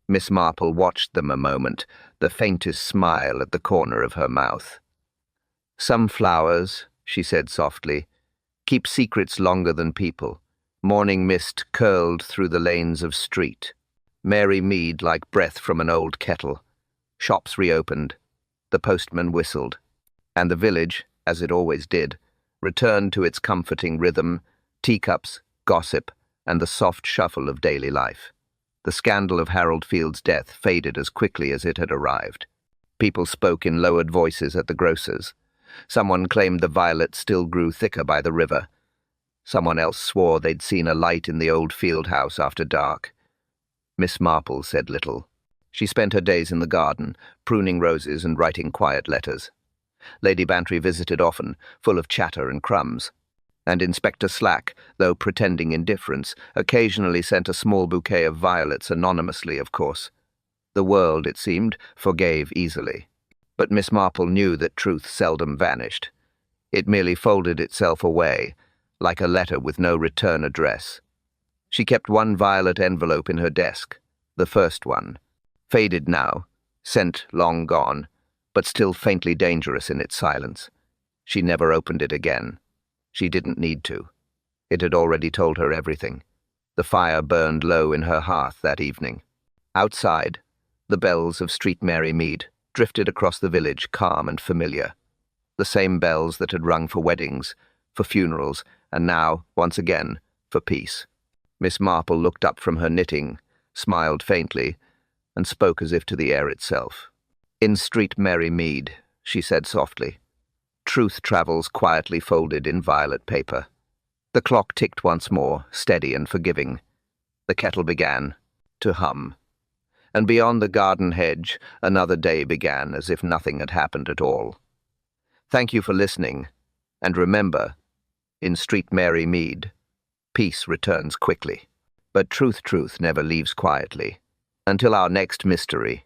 Miss Marple watched them a moment, the faintest smile at the corner of her mouth. "Some flowers," she said softly, "keep secrets longer than people. Morning mist curled through the lanes of street. Mary Mead like breath from an old kettle. Shops reopened. The postman whistled. And the village, as it always did, returned to its comforting rhythm, teacups, gossip, and the soft shuffle of daily life. The scandal of Harold Field's death faded as quickly as it had arrived. People spoke in lowered voices at the grocer's. Someone claimed the violets still grew thicker by the river. Someone else swore they'd seen a light in the old field house after dark. Miss Marple said little. She spent her days in the garden, pruning roses and writing quiet letters. Lady Bantry visited often, full of chatter and crumbs. And Inspector Slack, though pretending indifference, occasionally sent a small bouquet of violets anonymously, of course. The world, it seemed, forgave easily. But Miss Marple knew that truth seldom vanished. It merely folded itself away, like a letter with no return address. She kept one violet envelope in her desk, the first one. Faded now, scent long gone, but still faintly dangerous in its silence. She never opened it again. She didn't need to. It had already told her everything. The fire burned low in her hearth that evening. Outside, the bells of Street Mary Mead drifted across the village, calm and familiar. The same bells that had rung for weddings, for funerals, and now, once again, for peace. Miss Marple looked up from her knitting, smiled faintly, and spoke as if to the air itself. "In Street Mary Mead," she said softly. "Truth travels quietly folded in violet paper." The clock ticked once more, steady and forgiving. The kettle began to hum. And beyond the garden hedge, another day began as if nothing had happened at all. Thank you for listening, and remember, in Street Mary Mead, peace returns quickly. But truth never leaves quietly. Until our next mystery.